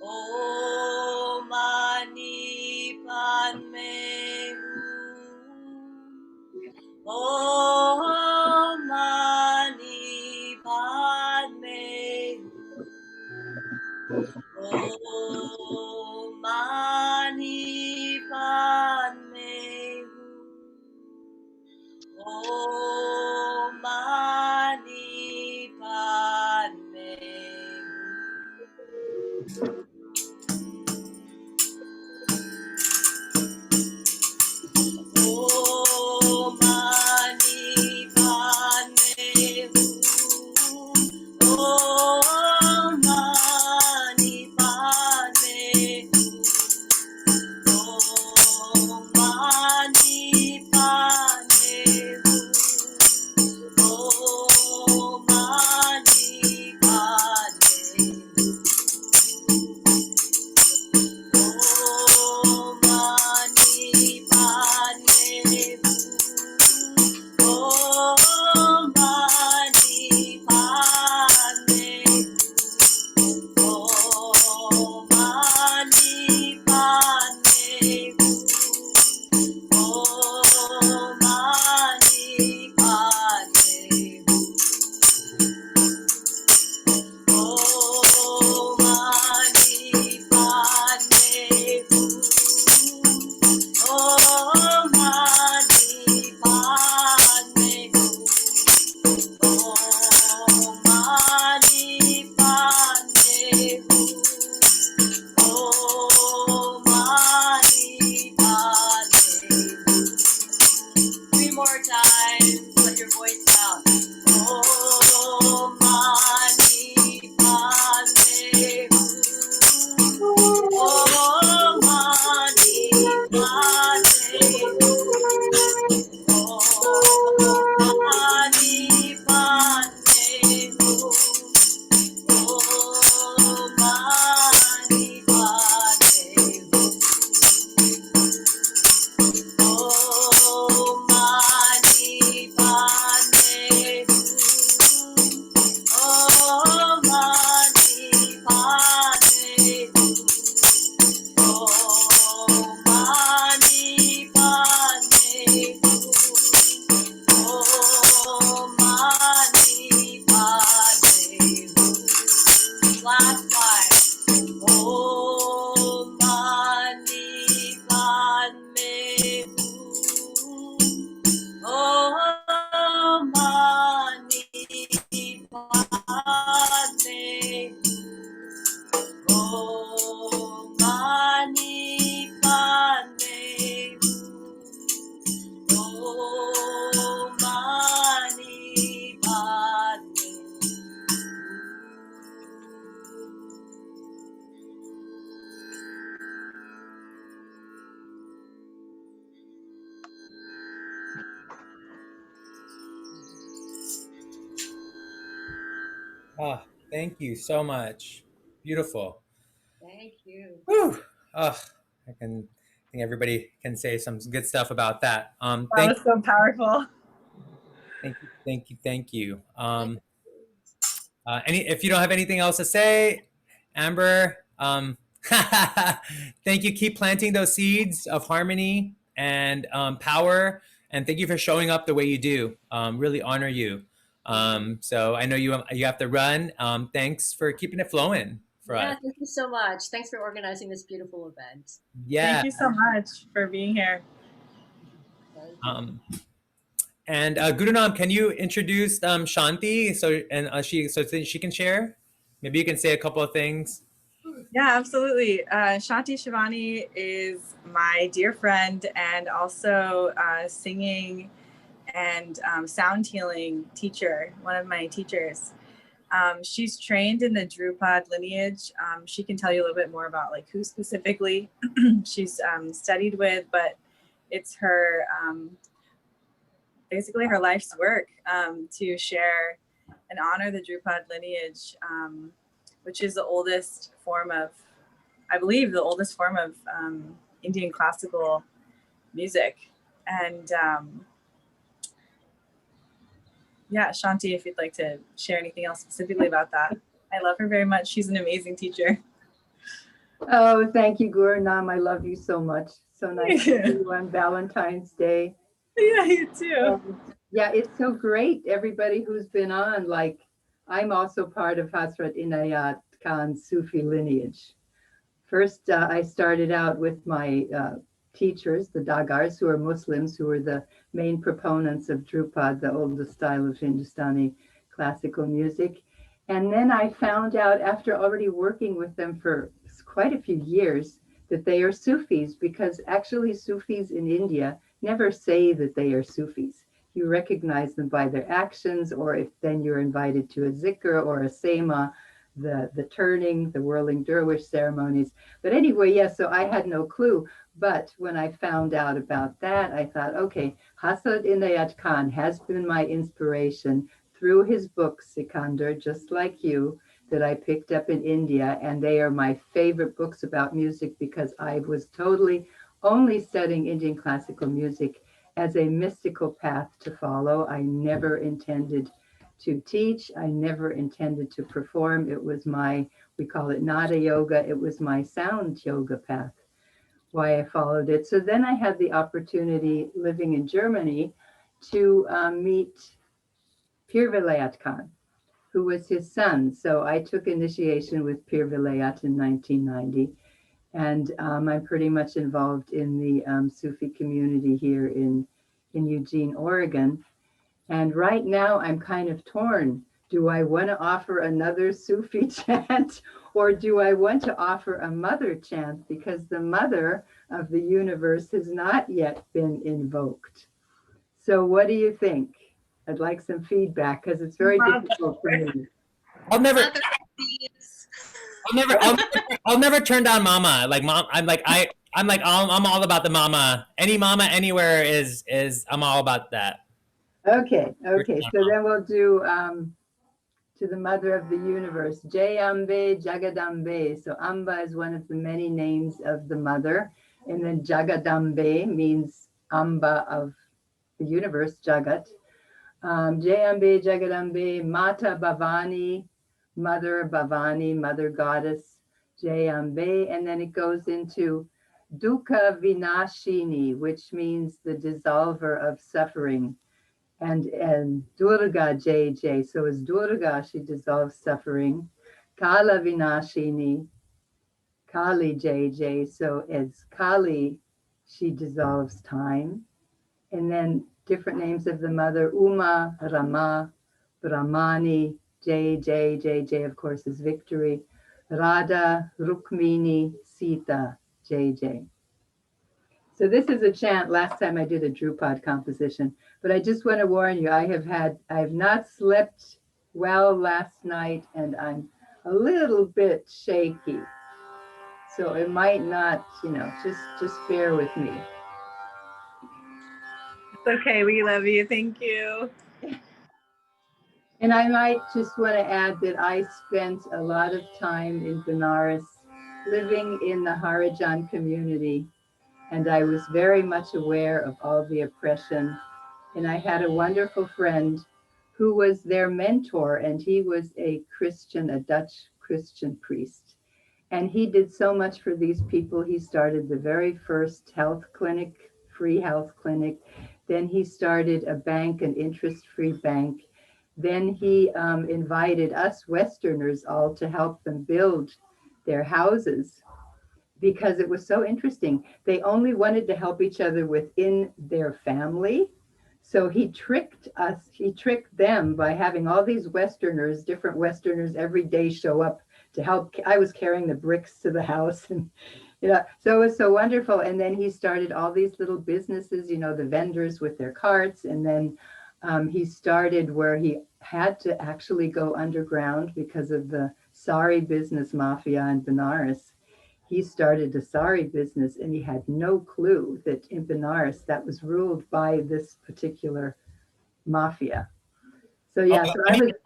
Om Mani Padme Hum. Om Mani Padme Hum. Om Mani Padme Hum. Om Mani Padme Hum. Om Mani Padme Hum. Om Mani Padme Hum. Om Mani Padme Hum. Om Mani Padme Om Mani Padme Hum. Om Mani Padme Hum. Om Mani Padme Hum. Om Mani Padme Hum. Om Mani Padme Hum. Om Mani Padme Hum. Om Mani Padme Hum. Om Mani Padme Hum. 3 more times, let your voice out. Om Mani Padme Hum. Om Mani Padme Hum. Om Mani Padme Hum. Om Mani Padme Hum. Om Mani Padme Hum. Om Mani Padme Hum. Om Mani Padme Hum. Om Mani Padme Hum. Last time. Om Mani Padme Hum. Om Mani Padme Hum. Om Mani Padme Hum. Om Mani Padme Ah, thank you so much. Beautiful. Thank you. Whew. I think everybody can say some good stuff about that. That Thank was so powerful. thank you. If you don't have anything else to say, Amber, thank you. Keep planting those seeds of harmony and power, and thank you for showing up the way you do. Really honor you. So I know you have to run. Thanks for keeping it flowing for us. Thank you so much. Thanks for organizing this beautiful event. Yeah. Thank you so much for being here. Thank you. And Gurunam, can you introduce Shanti so that she can share? Maybe you can say a couple of things. Yeah, absolutely. Shanti Shivani is my dear friend and also singing and sound healing teacher, one of my teachers. She's trained in the Drupad lineage. She can tell you a little bit more about like who specifically she's studied with, but it's her basically her life's work to share and honor the Drupad lineage, which is the oldest form of, I believe, the oldest form of Indian classical music. And yeah, Shanti, if you'd like to share anything else specifically about that. I love her very much. She's an amazing teacher. Oh, thank you, Gurunam. I love you so much. So nice to see you on Valentine's Day. Yeah, you too. Yeah, it's so great. Everybody who's been on, like, I'm also part of Hazrat Inayat Khan's Sufi lineage. First, I started out with my teachers, the Dagars, who are Muslims, who were the main proponents of Drupad, the oldest style of Hindustani classical music. And then I found out, after already working with them for quite a few years, that they are Sufis, because actually Sufis in India never say that they are Sufis. You recognize them by their actions, or if then you're invited to a zikr or a sema, the turning, the whirling dervish ceremonies. But anyway, yes, so I had no clue. But when I found out about that, I thought, okay, Hazrat Inayat Khan has been my inspiration through his books, Eskandar, just like you, that I picked up in India. And they are my favorite books about music, because I was totally only studying Indian classical music as a mystical path to follow. I never intended to teach. I never intended to perform. It was my, we call it Nada Yoga. It was my sound yoga path, why I followed it. So then I had the opportunity, living in Germany, to meet Pir Vilayat Khan, who was his son. So I took initiation with Pir Vilayat in 1990. And I'm pretty much involved in the Sufi community here in Eugene, Oregon. And right now I'm kind of torn. Do I want to offer another Sufi chant, or do I want to offer a mother chant? Because the mother of the universe has not yet been invoked. So what do you think? I'd like some feedback, because it's very difficult for me. I'll never turn down mama. Like mom, I'm all about the mama. Any mama anywhere is I'm all about that. Okay. So then we'll do to the mother of the universe, Jai Ambe Jagadambe. So Amba is one of the many names of the mother, and then Jagadambe means Amba of the universe, Jagat. Jai Ambe Jagadambe, Mata Bhavani, Mother Bhavani, Mother Goddess, Jai Ambe, and then it goes into Dukkha Vinashini, which means the dissolver of suffering. And Durga Jai Jai. So as Durga, she dissolves suffering. Kala Vinashini, Kali Jai Jai. So as Kali, she dissolves time. And then different names of the mother, Uma, Rama, Brahmani, Jai Jai. Jai Jai, of course, is victory. Radha, Rukmini, Sita, Jai Jai. So this is a chant. Last time I did a Drupad composition, but I just want to warn you, I have not slept well last night, and I'm a little bit shaky. So it might not, just bear with me. It's okay. We love you. Thank you. And I might just want to add that I spent a lot of time in Benares, living in the Harijan community. And I was very much aware of all the oppression. And I had a wonderful friend who was their mentor, and he was a Dutch Christian priest. And he did so much for these people. He started the very first health clinic, free health clinic. Then he started a bank, an interest-free bank. Then he invited us Westerners all to help them build their houses, because it was so interesting. They only wanted to help each other within their family. So he tricked them by having all these Westerners, different Westerners every day show up to help. I was carrying the bricks to the house, and so it was so wonderful. And then he started all these little businesses, the vendors with their carts. And then he started where he had to actually go underground because of the sari business mafia in Benares. He started a sari business and he had no clue that in Benares that was ruled by this particular mafia. So yeah, so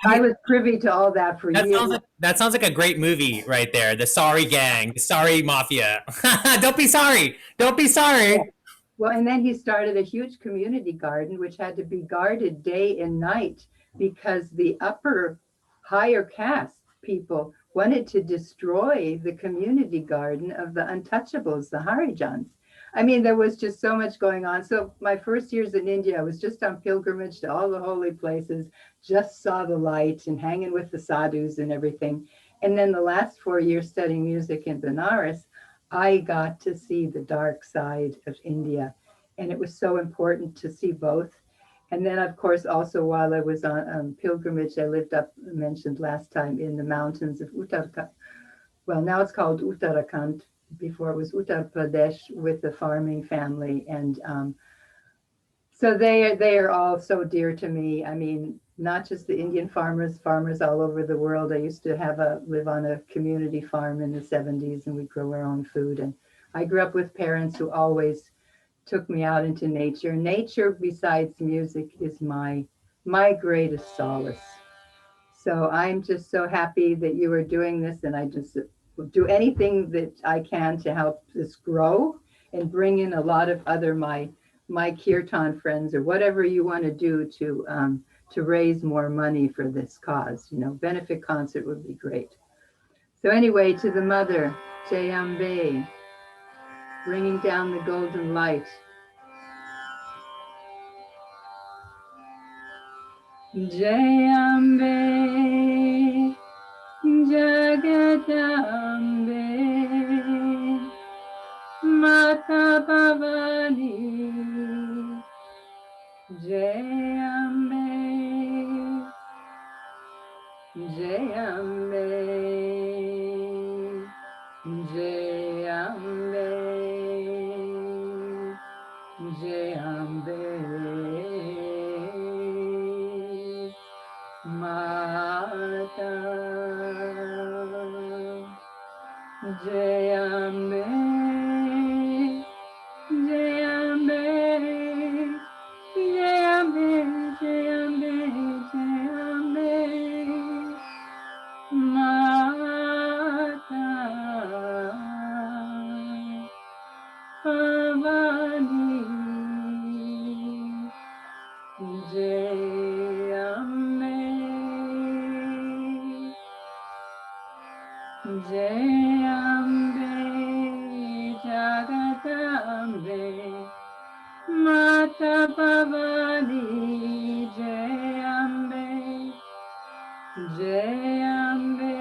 I was privy to all that for years. That sounds like a great movie right there. The Sorry Gang, the Sorry Mafia. Don't be sorry. Don't be sorry. Yeah. Well, and then he started a huge community garden, which had to be guarded day and night because the upper, higher caste people wanted to destroy the community garden of the untouchables, the Harijans. I mean, there was just so much going on. So my first years in India, I was just on pilgrimage to all the holy places, just saw the light and hanging with the sadhus and everything. And then the last 4 years studying music in Benares, I got to see the dark side of India. And it was so important to see both. And then, of course, also while I was on pilgrimage, I lived up, mentioned last time, in the mountains of Uttarakhand. Well, now it's called Uttarakhand. Before it was Uttar Pradesh, with the farming family. And so they are all so dear to me. I mean, not just the Indian farmers all over the world. I used to live on a community farm in the 70s, and we grow our own food. And I grew up with parents who always took me out into nature. Nature, besides music, is my greatest solace. So I'm just so happy that you are doing this, and I just will do anything that I can to help this grow and bring in a lot of other my Kirtan friends, or whatever you want to do to raise more money for this cause. You know, benefit concert would be great. So anyway, to the mother, Jayambe, bringing down the golden light. Jayambe, Jagatambe, Mata Bhavani, Jayambe, Jayambe, Jayambe, Jayambe, Mata Jayambe, Jayambe, Jayambe, Jayambe, Jayambe, Mata Bhavani, Jayambe, Jayambe, Jagatambe, Mata Bhavani, Jayambe, Jayambe,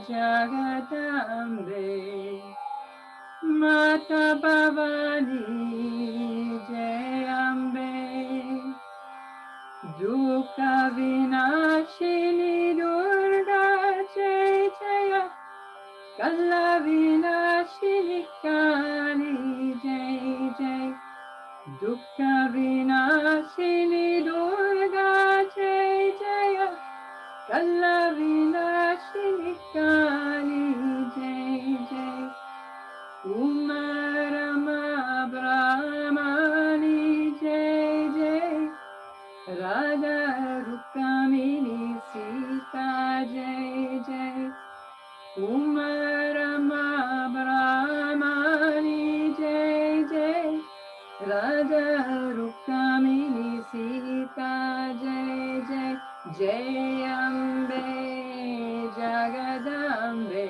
Jagatambe, Mata Bhavani, Jayambe, Dukkha Vinashini Durga Jai Jaya, Kala Vinashini Kali Jai Jai, Dukkha Vinashini Durga Jai Jaya, Kala Vinashini Kali Jai Jai, Umarama Brahmani Jai Jai, Radha Rukamini Sita Jai Jai, Umarama Brahmani Jai Jai, Radha Rukamini Sita Jai Jai, Jayambe, Jagadambe,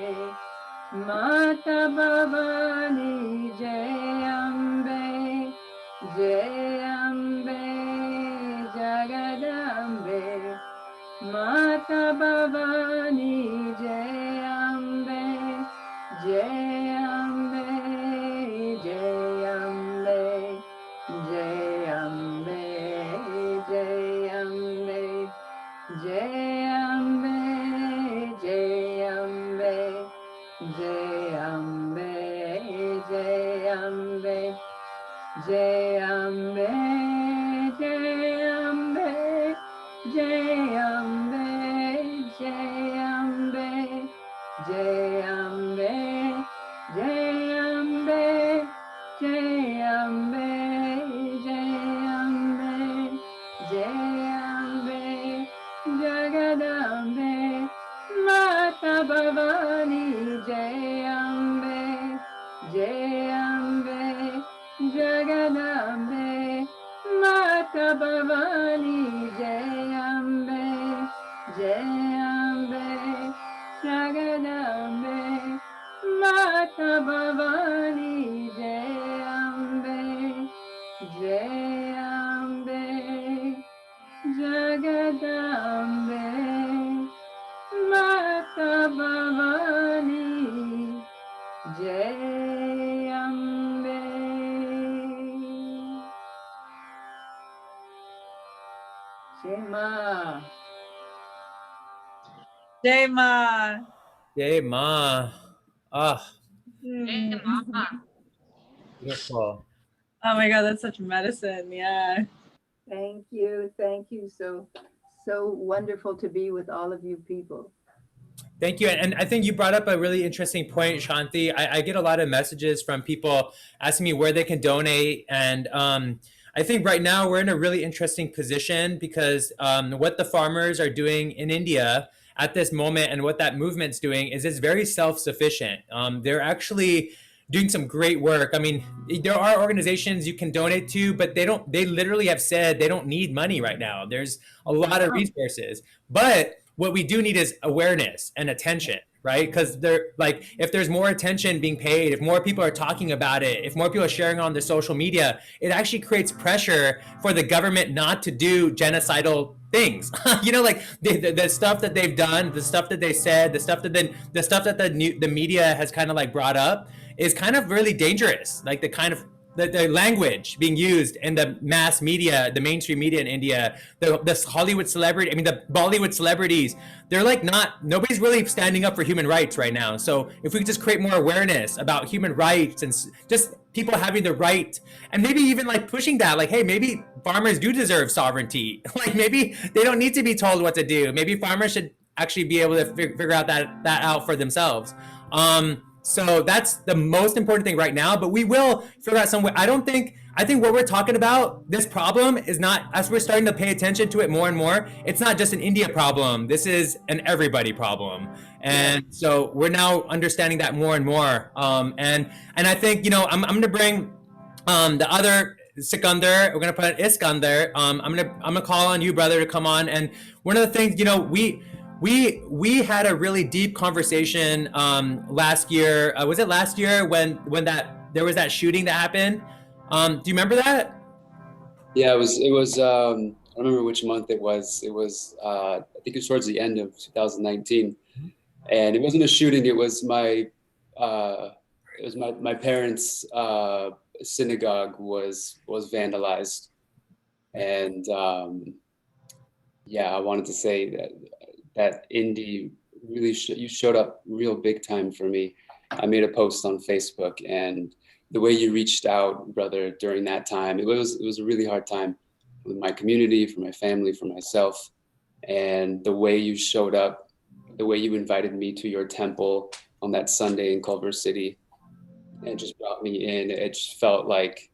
Mata Bhavani, Jayambe, Jayambe, Jagadambe, Mata Bhavani, Jayambe, Jayambe, Jayambe, Jayambe, Jayambe, Jayambe, Jayambe, Jayambe, Jayambe, Jayambe, Jayambe, Jai Ambe, Jai Ambe, Jai Ambe, Jai Ambe, Jai Ambe, Jai Ambe, Jai Ambe, Jagadambe, Mata Bhavani, Jai Ambe, Jai Ambe, Jagadambe, Mata Bhavani, Jai Ambe, Jai Ambe, Jagadambe, Mata Bhavani, Jai Ambe, Jai Ambe, Jagadambe, Mata Bhavani, Jai Ambe. Shema. Jai Ma. Yay, Ma. Ah, Hey, Mm. Mama. beautiful. Oh my God, that's such medicine. Yeah. Thank you. Thank you. So wonderful to be with all of you people. Thank you. And I think you brought up a really interesting point, Shanti. I get a lot of messages from people asking me where they can donate. And I think right now we're in a really interesting position because what the farmers are doing in India at this moment and what that movement's doing is it's very self-sufficient. They're actually doing some great work. I mean, there are organizations you can donate to, but they literally have said they don't need money right now. There's a lot of resources. But what we do need is awareness and attention, right? Because they're like, if there's more attention being paid, if more people are talking about it, if more people are sharing on their social media, it actually creates pressure for the government not to do genocidal things. You know, like the stuff that they've done, the stuff that they said, the stuff that the media has kind of like brought up is kind of really dangerous. Like the language being used in the mass media, the mainstream media in India, the Hollywood celebrity, I mean, the Bollywood celebrities, they're like nobody's really standing up for human rights right now. So if we could just create more awareness about human rights and just people having the right, and maybe even like pushing that, like, hey, maybe farmers do deserve sovereignty. Like maybe they don't need to be told what to do. Maybe farmers should actually be able to figure out that out for themselves. So that's the most important thing right now, but we will figure out some way. I think what we're talking about, this problem is not, as we're starting to pay attention to it more and more, it's not just an India problem. This is an everybody problem. And so we're now understanding that more and more. And I think, you know, I'm going to bring the other Sikandar, we're going to put an Iskandar. I'm going to call on you, brother, to come on. And one of the things, you know, we had a really deep conversation last year. Was it last year when there was that shooting that happened? Do you remember that? Yeah, it was I don't remember which month it was. It was I think it was towards the end of 2019. And it wasn't a shooting, it was my parents' synagogue was vandalized. And yeah, I wanted to say that Indy really you showed up real big time for me. I made a post on Facebook, and the way you reached out, brother, during that time, it was a really hard time with my community, for my family, for myself. And the way you showed up, the way you invited me to your temple on that Sunday in Culver City, and just brought me in, it just felt like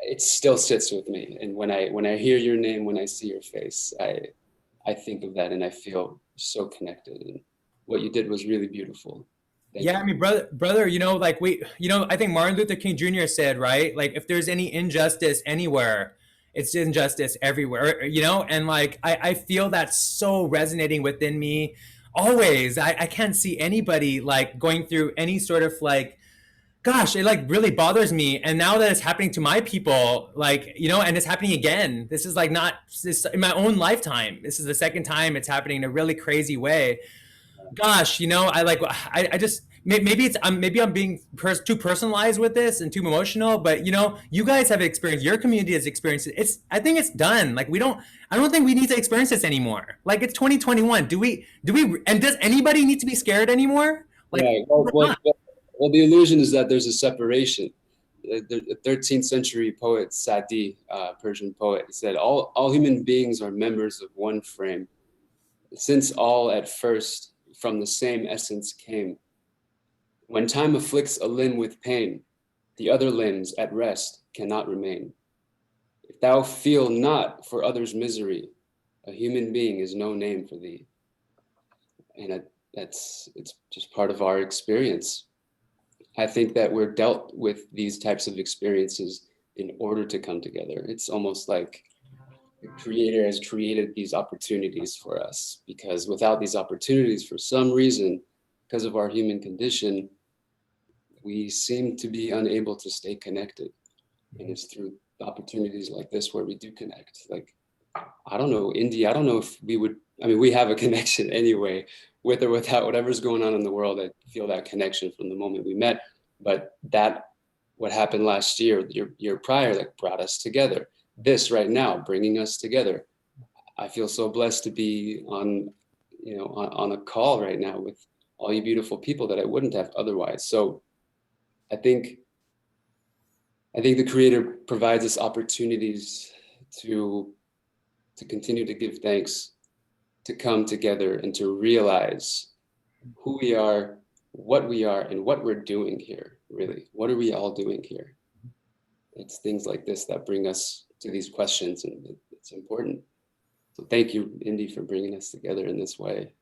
it still sits with me. And when I hear your name, when I see your face, I think of that and I feel so connected. And what you did was really beautiful. Thank you. I mean, brother, you know, like I think Martin Luther King Jr. said, right? Like, if there's any injustice anywhere, it's injustice everywhere, you know? And like, I feel that so resonating within me always. I can't see anybody like going through any sort of like, gosh, it like really bothers me. And now that it's happening to my people, like, you know, and it's happening again, this is like not this in my own lifetime. This is the second time it's happening in a really crazy way. Gosh, you know, I just, maybe I'm being too personalized with this and too emotional, but you know, you guys have experienced, your community has experienced it. I think it's done. Like I don't think we need to experience this anymore. Like, it's 2021. And does anybody need to be scared anymore? Like, right. Well, the illusion is that there's a separation, the 13th century poet Sadi, Persian poet, said, all human beings are members of one frame, since all at first from the same essence came. When time afflicts a limb with pain, the other limbs at rest cannot remain. If thou feel not for others' misery, a human being is no name for thee. And it's just part of our experience. I think that we're dealt with these types of experiences in order to come together. It's almost like the Creator has created these opportunities for us, because without these opportunities, for some reason, because of our human condition, we seem to be unable to stay connected. And it's through opportunities like this where we do connect. Like, I don't know, Indy, I don't know if we would, I mean, we have a connection anyway, with or without whatever's going on in the world. I feel that connection from the moment we met. But that, what happened last year, year prior, like brought us together. This right now, bringing us together. I feel so blessed to be on, you know, on a call right now with all you beautiful people that I wouldn't have otherwise. So I think the Creator provides us opportunities to continue to give thanks, to come together and to realize who we are, what we are, and what we're doing here, really. What are we all doing here? It's things like this that bring us to these questions, and it's important. So thank you, Indy, for bringing us together in this way.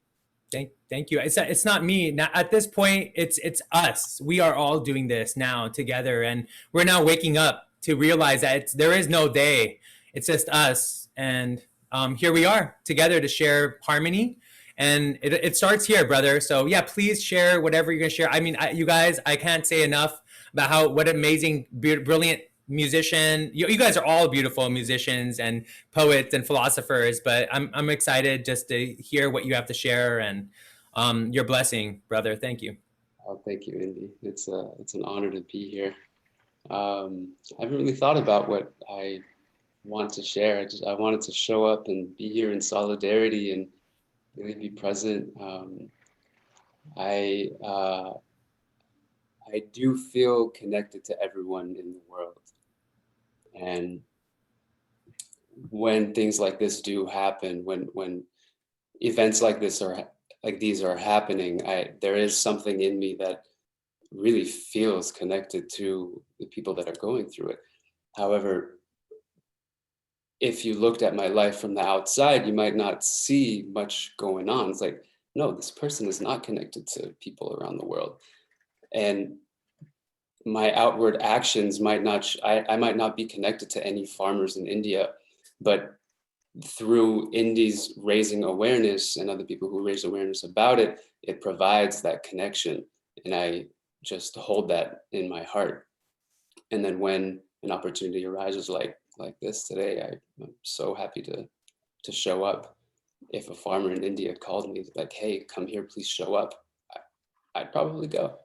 Thank you. It's not me. Now, at this point, it's us. We are all doing this now together, and we're now waking up to realize that there is no they. It's just us, and here we are together to share harmony. And it starts here, brother. So yeah, please share whatever you're gonna share. I mean, you guys, I can't say enough about what amazing, brilliant musician. You guys are all beautiful musicians and poets and philosophers, but I'm excited just to hear what you have to share, and your blessing, brother. Thank you. Oh, thank you, Indy. It's an honor to be here. I haven't really thought about what I want to share. I wanted to show up and be here in solidarity and really be present. I do feel connected to everyone in the world. And when things like this do happen, when events like this are happening, there is something in me that really feels connected to the people that are going through it. However, if you looked at my life from the outside, you might not see much going on. It's like, no, this person is not connected to people around the world. And my outward actions might not, I might not be connected to any farmers in India, but through Indy's raising awareness and other people who raise awareness about it, it provides that connection. And I just hold that in my heart. And then when an opportunity arises like this today, I'm so happy to show up. If a farmer in India called me like, hey, come here, please show up, I'd probably go.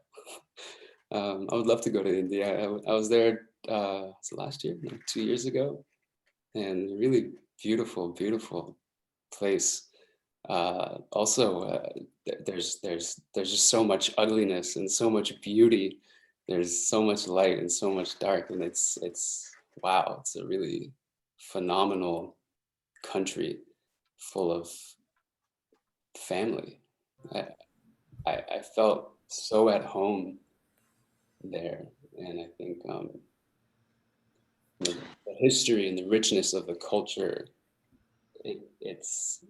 I would love to go to India. I was there last year, 2 years ago, and really beautiful, beautiful place. Also, there's just so much ugliness and so much beauty. There's so much light and so much dark, and it's wow. It's a really phenomenal country full of family. I felt so at home there, and I think the history and the richness of the culture, it's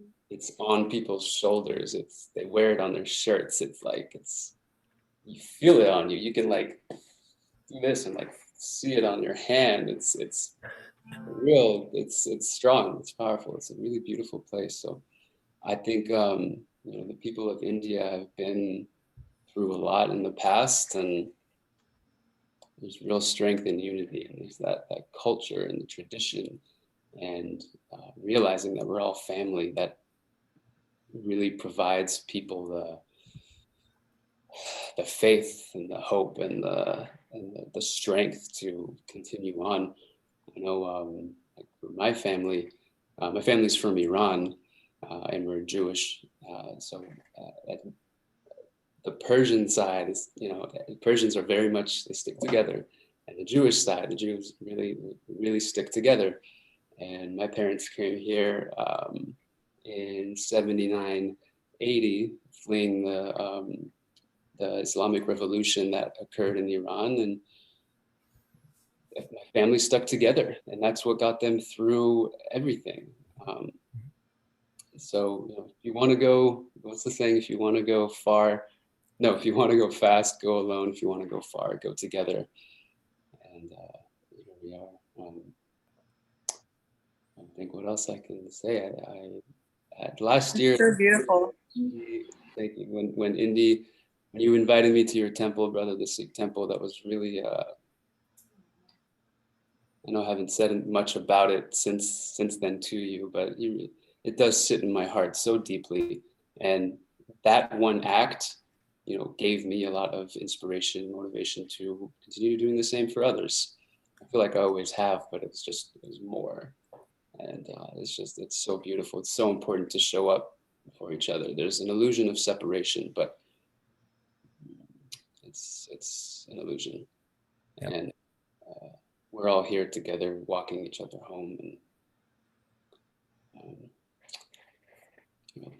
on people's shoulders. They wear it on their shirts. You feel it on you. You can like do this and like see it on your hand. It's real. It's strong. It's powerful. It's a really beautiful place. So I think the people of India have been through a lot in the past, and there's real strength in unity, and there's that culture and the tradition, and realizing that we're all family, that really provides people the faith and the hope and the strength to continue on. I know like for my family's from Iran, and we're Jewish, so the Persian side is, Persians are very much, they stick together, and the Jewish side, the Jews really stick together. And my parents came here in 79, 80, fleeing the Islamic Revolution that occurred in Iran, and my family stuck together, and that's what got them through everything. So if you want to go, what's the saying? If you want to go far, no, if you want to go fast, go alone. If you want to go far, go together. And here we are. I think what else I can say. I had last year. So beautiful. Thank you. When Indy, when you invited me to your temple, brother, the Sikh temple, that was really. I know I haven't said much about it since then to you, but it does sit in my heart so deeply. And that one act, gave me a lot of inspiration, motivation to continue doing the same for others. I feel like I always have, but it was more. And it's so beautiful. It's so important to show up for each other. There's an illusion of separation, but it's an illusion. Yep. And we're all here together, walking each other home. And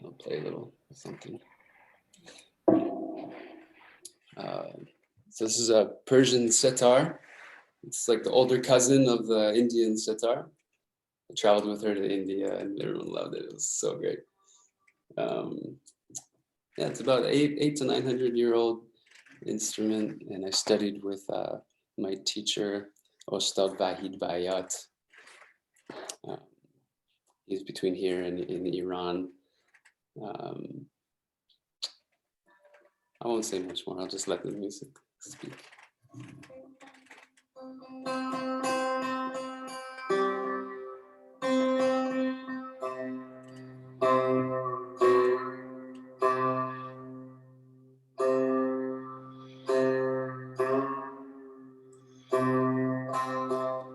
I'll play a little something. So this is a Persian sitar. It's like the older cousin of the Indian sitar. I traveled with her to India and everyone loved it. It was so great. It's about 800 to 900-year-old instrument, and I studied with my teacher, Ostad Vahid Bayat. He's between here and in Iran. I won't say much more. I'll just let the music speak.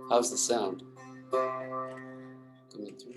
How's the sound coming through?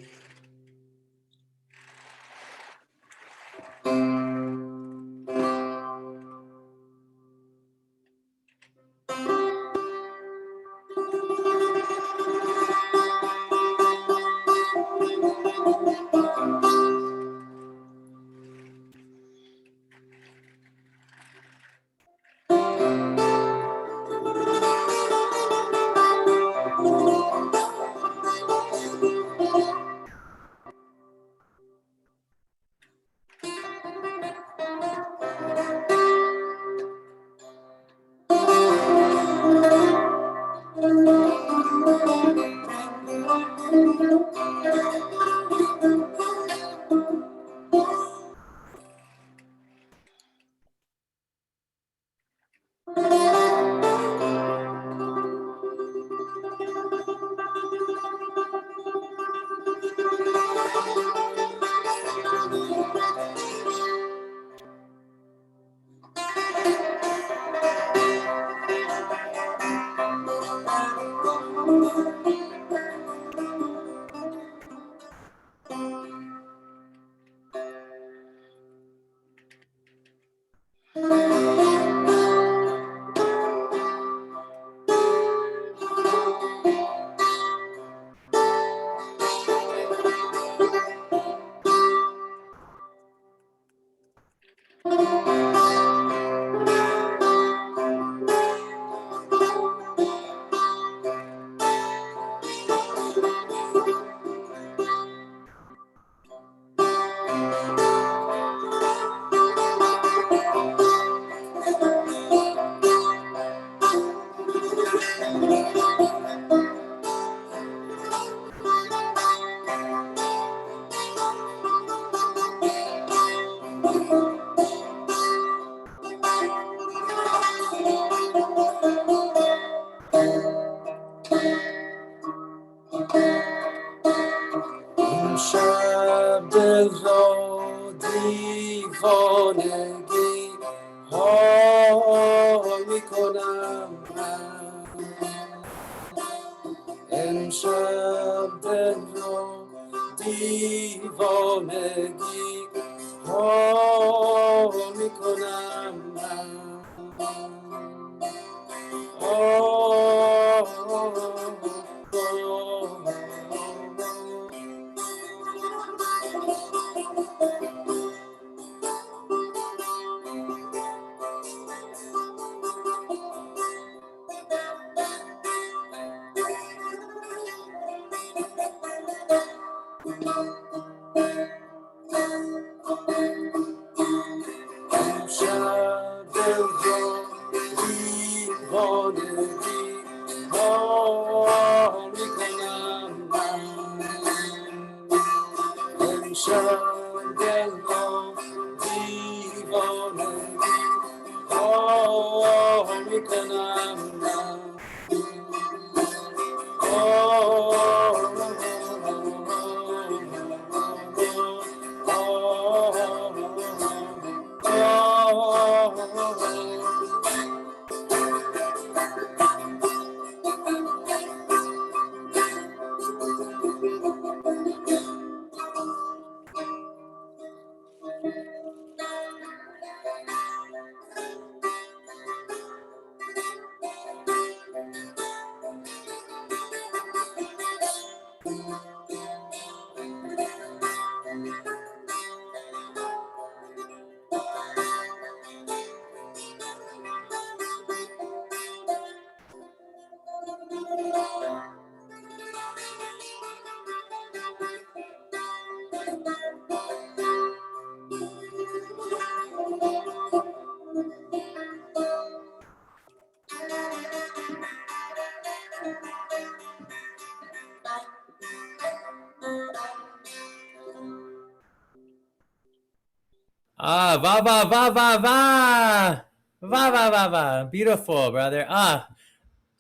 Ah, va va va va va. Va va va va. Beautiful, brother. Ah,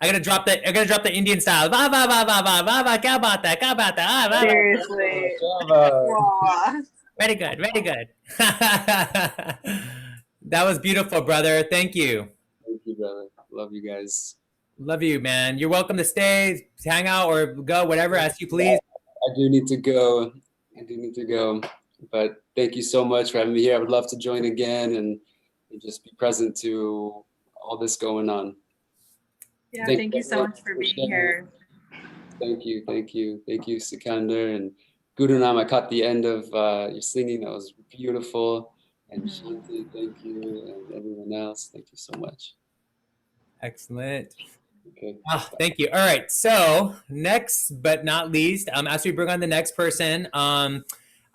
I gotta drop the Indian style. Va va va va va va va. Kya baat hai? Kya baat hai? Ah, va va. Seriously. Aw. Very good. Very good. That was beautiful, brother. Thank you. Thank you, brother. Love you guys. Love you, man. You're welcome to stay, hang out, or go, whatever, as you please. I do need to go. But thank you so much for having me here. I would love to join again and just be present to all this going on. Yeah, thank you so much for being here. Thank you, Eskandar and Gurunam. I caught the end of your singing. That was beautiful. And Shanti, thank you, and everyone else, thank you so much. Excellent. Okay. Oh, thank you. All right. So next but not least, as we bring on the next person,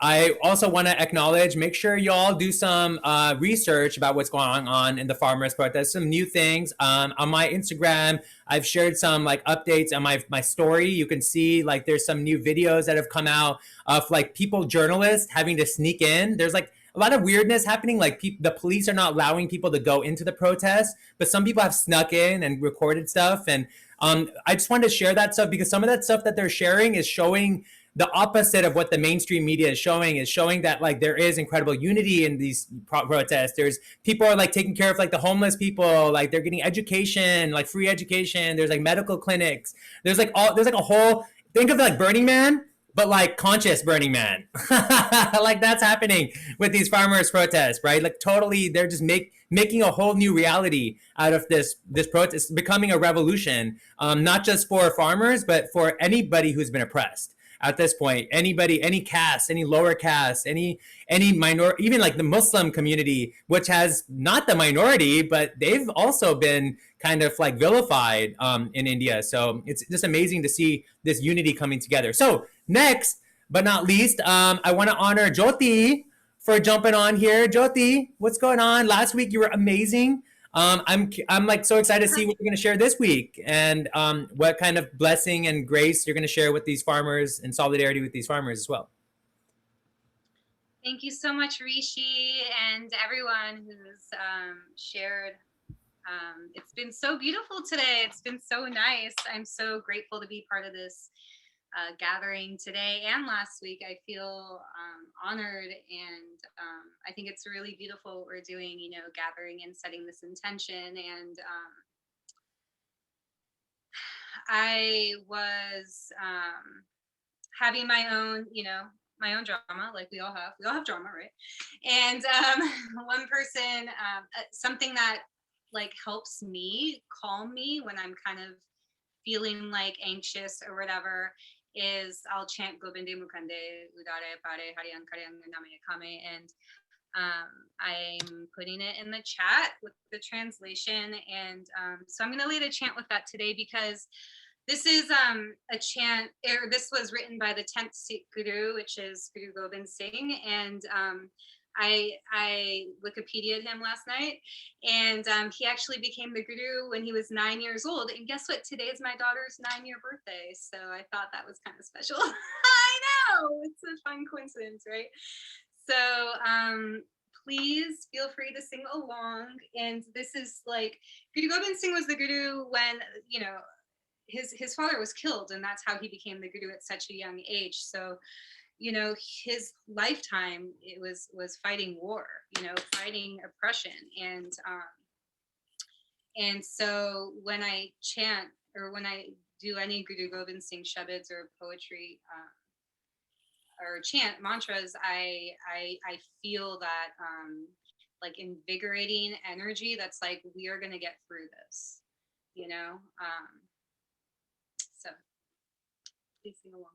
I also want to acknowledge, make sure y'all do some research about what's going on in the farmers protest, some new things. On my Instagram, I've shared some like updates on my story. You can see like there's some new videos that have come out of like journalists having to sneak in. There's like a lot of weirdness happening. Like the police are not allowing people to go into the protest, but some people have snuck in and recorded stuff. And I just wanted to share that stuff because some of that stuff that they're sharing is showing the opposite of what the mainstream media is showing that like there is incredible unity in these protests. There's people are like taking care of like the homeless people, like they're getting education, like free education. There's like medical clinics. There's like a whole, think of like Burning Man, but like conscious Burning Man. Like that's happening with these farmers protests, right? Like totally, they're just making a whole new reality out of this protest, becoming a revolution, not just for farmers, but for anybody who's been oppressed. At this point, anybody, any caste, any lower caste, any minor, even like the Muslim community, which has not the minority, but they've also been kind of like vilified in India. So it's just amazing to see this unity coming together. So next but not least, I want to honor Joti for jumping on here. Joti, what's going on? Last week you were amazing. I'm like so excited to see what you're going to share this week and what kind of blessing and grace you're going to share with these farmers and solidarity with these farmers as well. Thank you so much, Rishi, and everyone who's shared. It's been so beautiful today. It's been so nice. I'm so grateful to be part of this gathering today and last week. I feel honored, and I think it's really beautiful what we're doing, you know, gathering and setting this intention. And I was having my own, you know, my own drama, like we all have drama, right? And one person, something that like helps me calm me when I'm kind of feeling like anxious or whatever is I'll chant Gobinde Mukande Udare Pare Hariyan Karyan Name Kame, and I'm putting it in the chat with the translation. And so I'm going to lead a chant with that today because this is a chant, or this was written by the 10th Sikh Guru, which is Guru Gobind Singh. And I Wikipedia'd him last night, and he actually became the Guru when he was 9 years old. And guess what? Today is my daughter's 9-year birthday. So I thought that was kind of special. I know, it's a fun coincidence, right? So please feel free to sing along. And this is like, Guru Gobind Singh was the Guru when, you know, his father was killed, and that's how he became the Guru at such a young age. So, you know, his lifetime, it was fighting war, you know, fighting oppression. And so when I chant, or when I do any Guru Gobind Singh Shabads or poetry or chant mantras, I feel that like invigorating energy that's like, we are going to get through this, you know? So please sing along.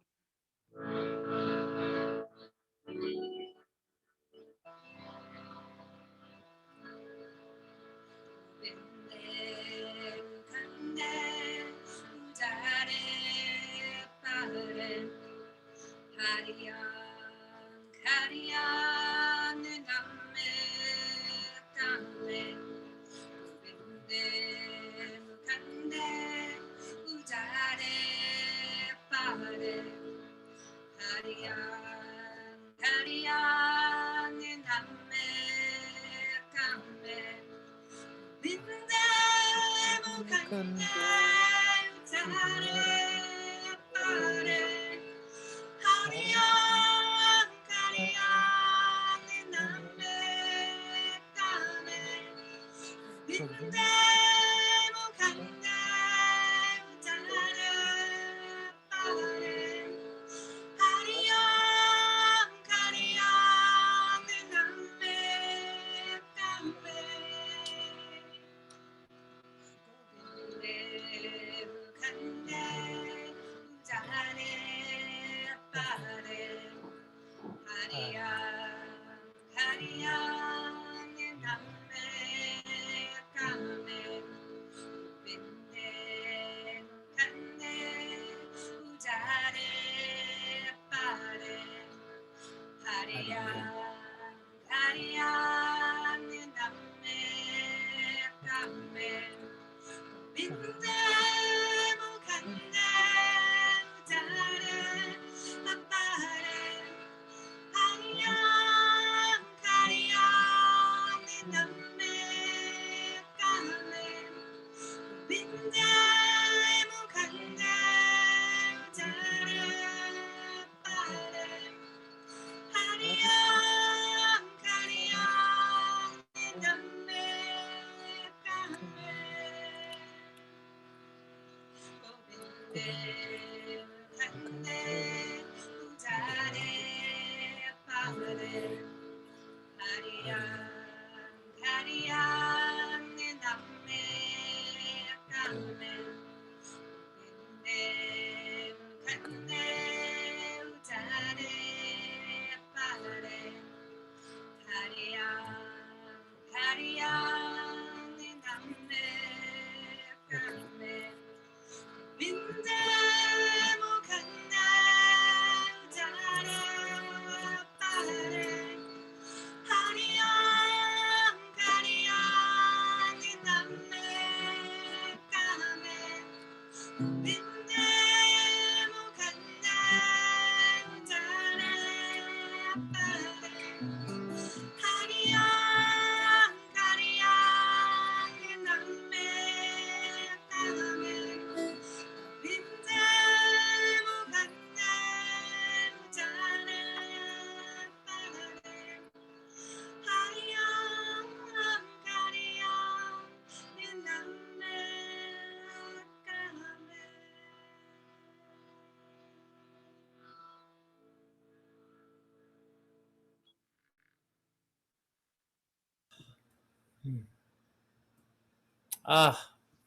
Ah,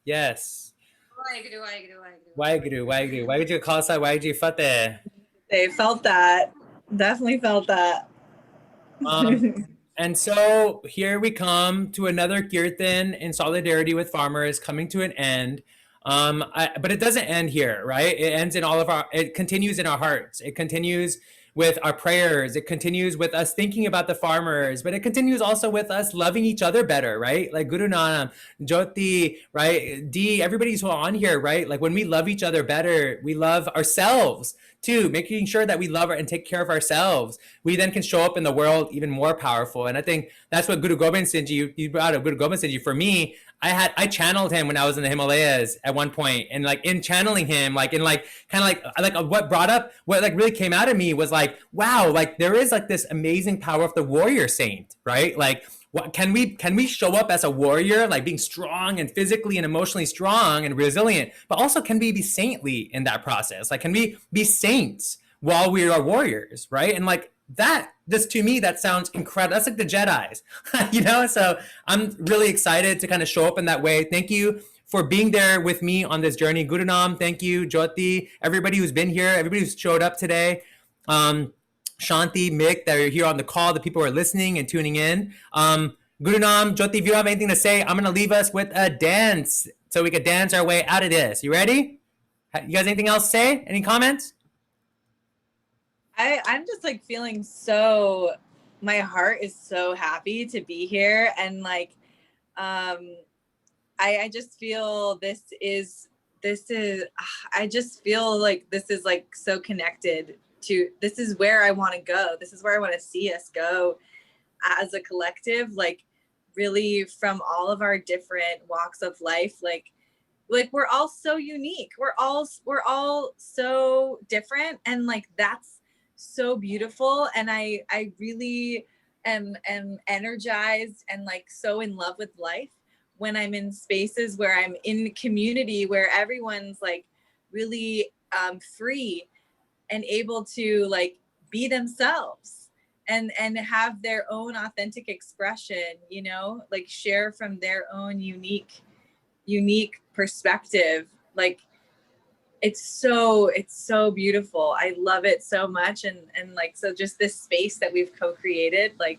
yes. Waheguru, waheguru, waheguru. Waheguru, waheguru. Waheguru Khalsa, waheguru Fateh. They felt that. Definitely felt that. And so here we come to another Kirtan in solidarity with farmers coming to an end. But it doesn't end here, right? It ends in all of our, it continues in our hearts. It continues with our prayers. It continues with us thinking about the farmers, but it continues also with us loving each other better, right? Like Gurunam, Joti, right? D, everybody's on here, right? Like when we love each other better, we love ourselves too, making sure that we love and take care of ourselves. We then can show up in the world even more powerful. And I think that's what Guru Gobind Singh Ji, you brought up Guru Gobind Singh Ji. For me, I channeled him when I was in the Himalayas at one point, and like in channeling him, like in like kind of like what brought up, what like really came out of me was like, wow, like there is like this amazing power of the warrior saint, right? Like what can we show up as a warrior, like being strong and physically and emotionally strong and resilient, but also can we be saintly in that process? Like can we be saints while we are warriors, right? And like that, just to me, that sounds incredible. That's like the Jedis, you know? So I'm really excited to kind of show up in that way. Thank you for being there with me on this journey. Gurunam, thank you. Joti, everybody who's been here, everybody who's showed up today. Shanti, Mick, that are here on the call, the people who are listening and tuning in. Gurunam, Joti, if you have anything to say, I'm going to leave us with a dance so we could dance our way out of this. You ready? You guys anything else to say? Any comments? I'm just like feeling my heart is so happy to be here. And like, I just feel I just feel like this is like so connected to, this is where I want to go. This is where I want to see us go as a collective, like really from all of our different walks of life. Like we're all so unique. We're all so different. And like, that's so beautiful. And I really am energized and like so in love with life when I'm in spaces where I'm in community where everyone's like really free and able to like be themselves and have their own authentic expression, you know, like share from their own unique perspective. Like it's so beautiful. I love it so much. And like, so just this space that we've co-created, like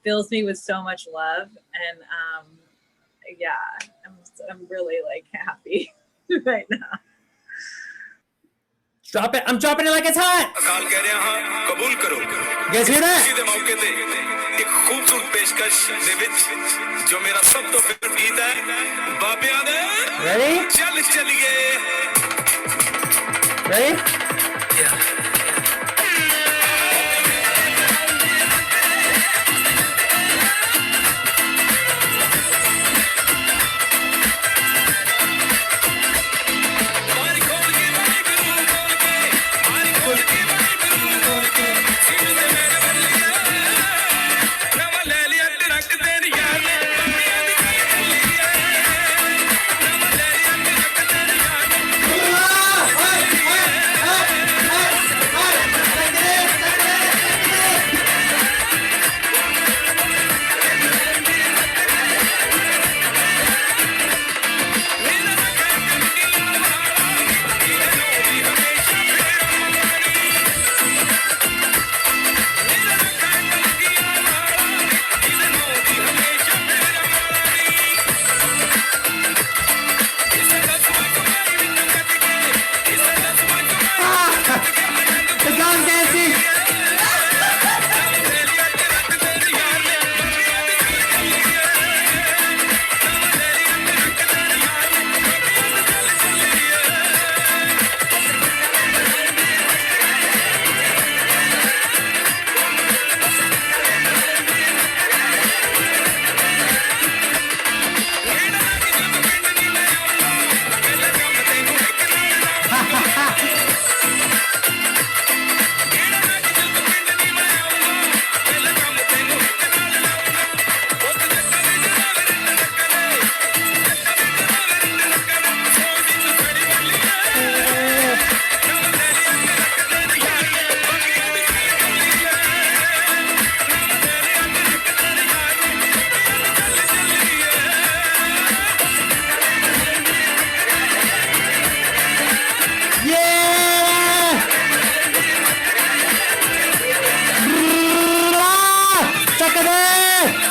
fills me with so much love. And yeah, I'm really like happy right now. Drop it. I'm dropping it like it's hot. You guys hear that? Ready? Ready? Yeah.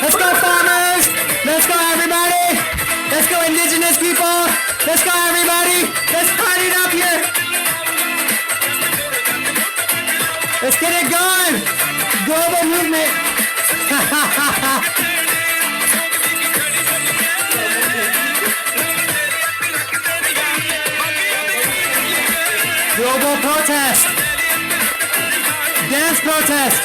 Let's go, farmers! Let's go, everybody! Let's go, indigenous people! Let's go, everybody! Let's party it up here! Let's get it going! Global movement! Global protest! Dance protest!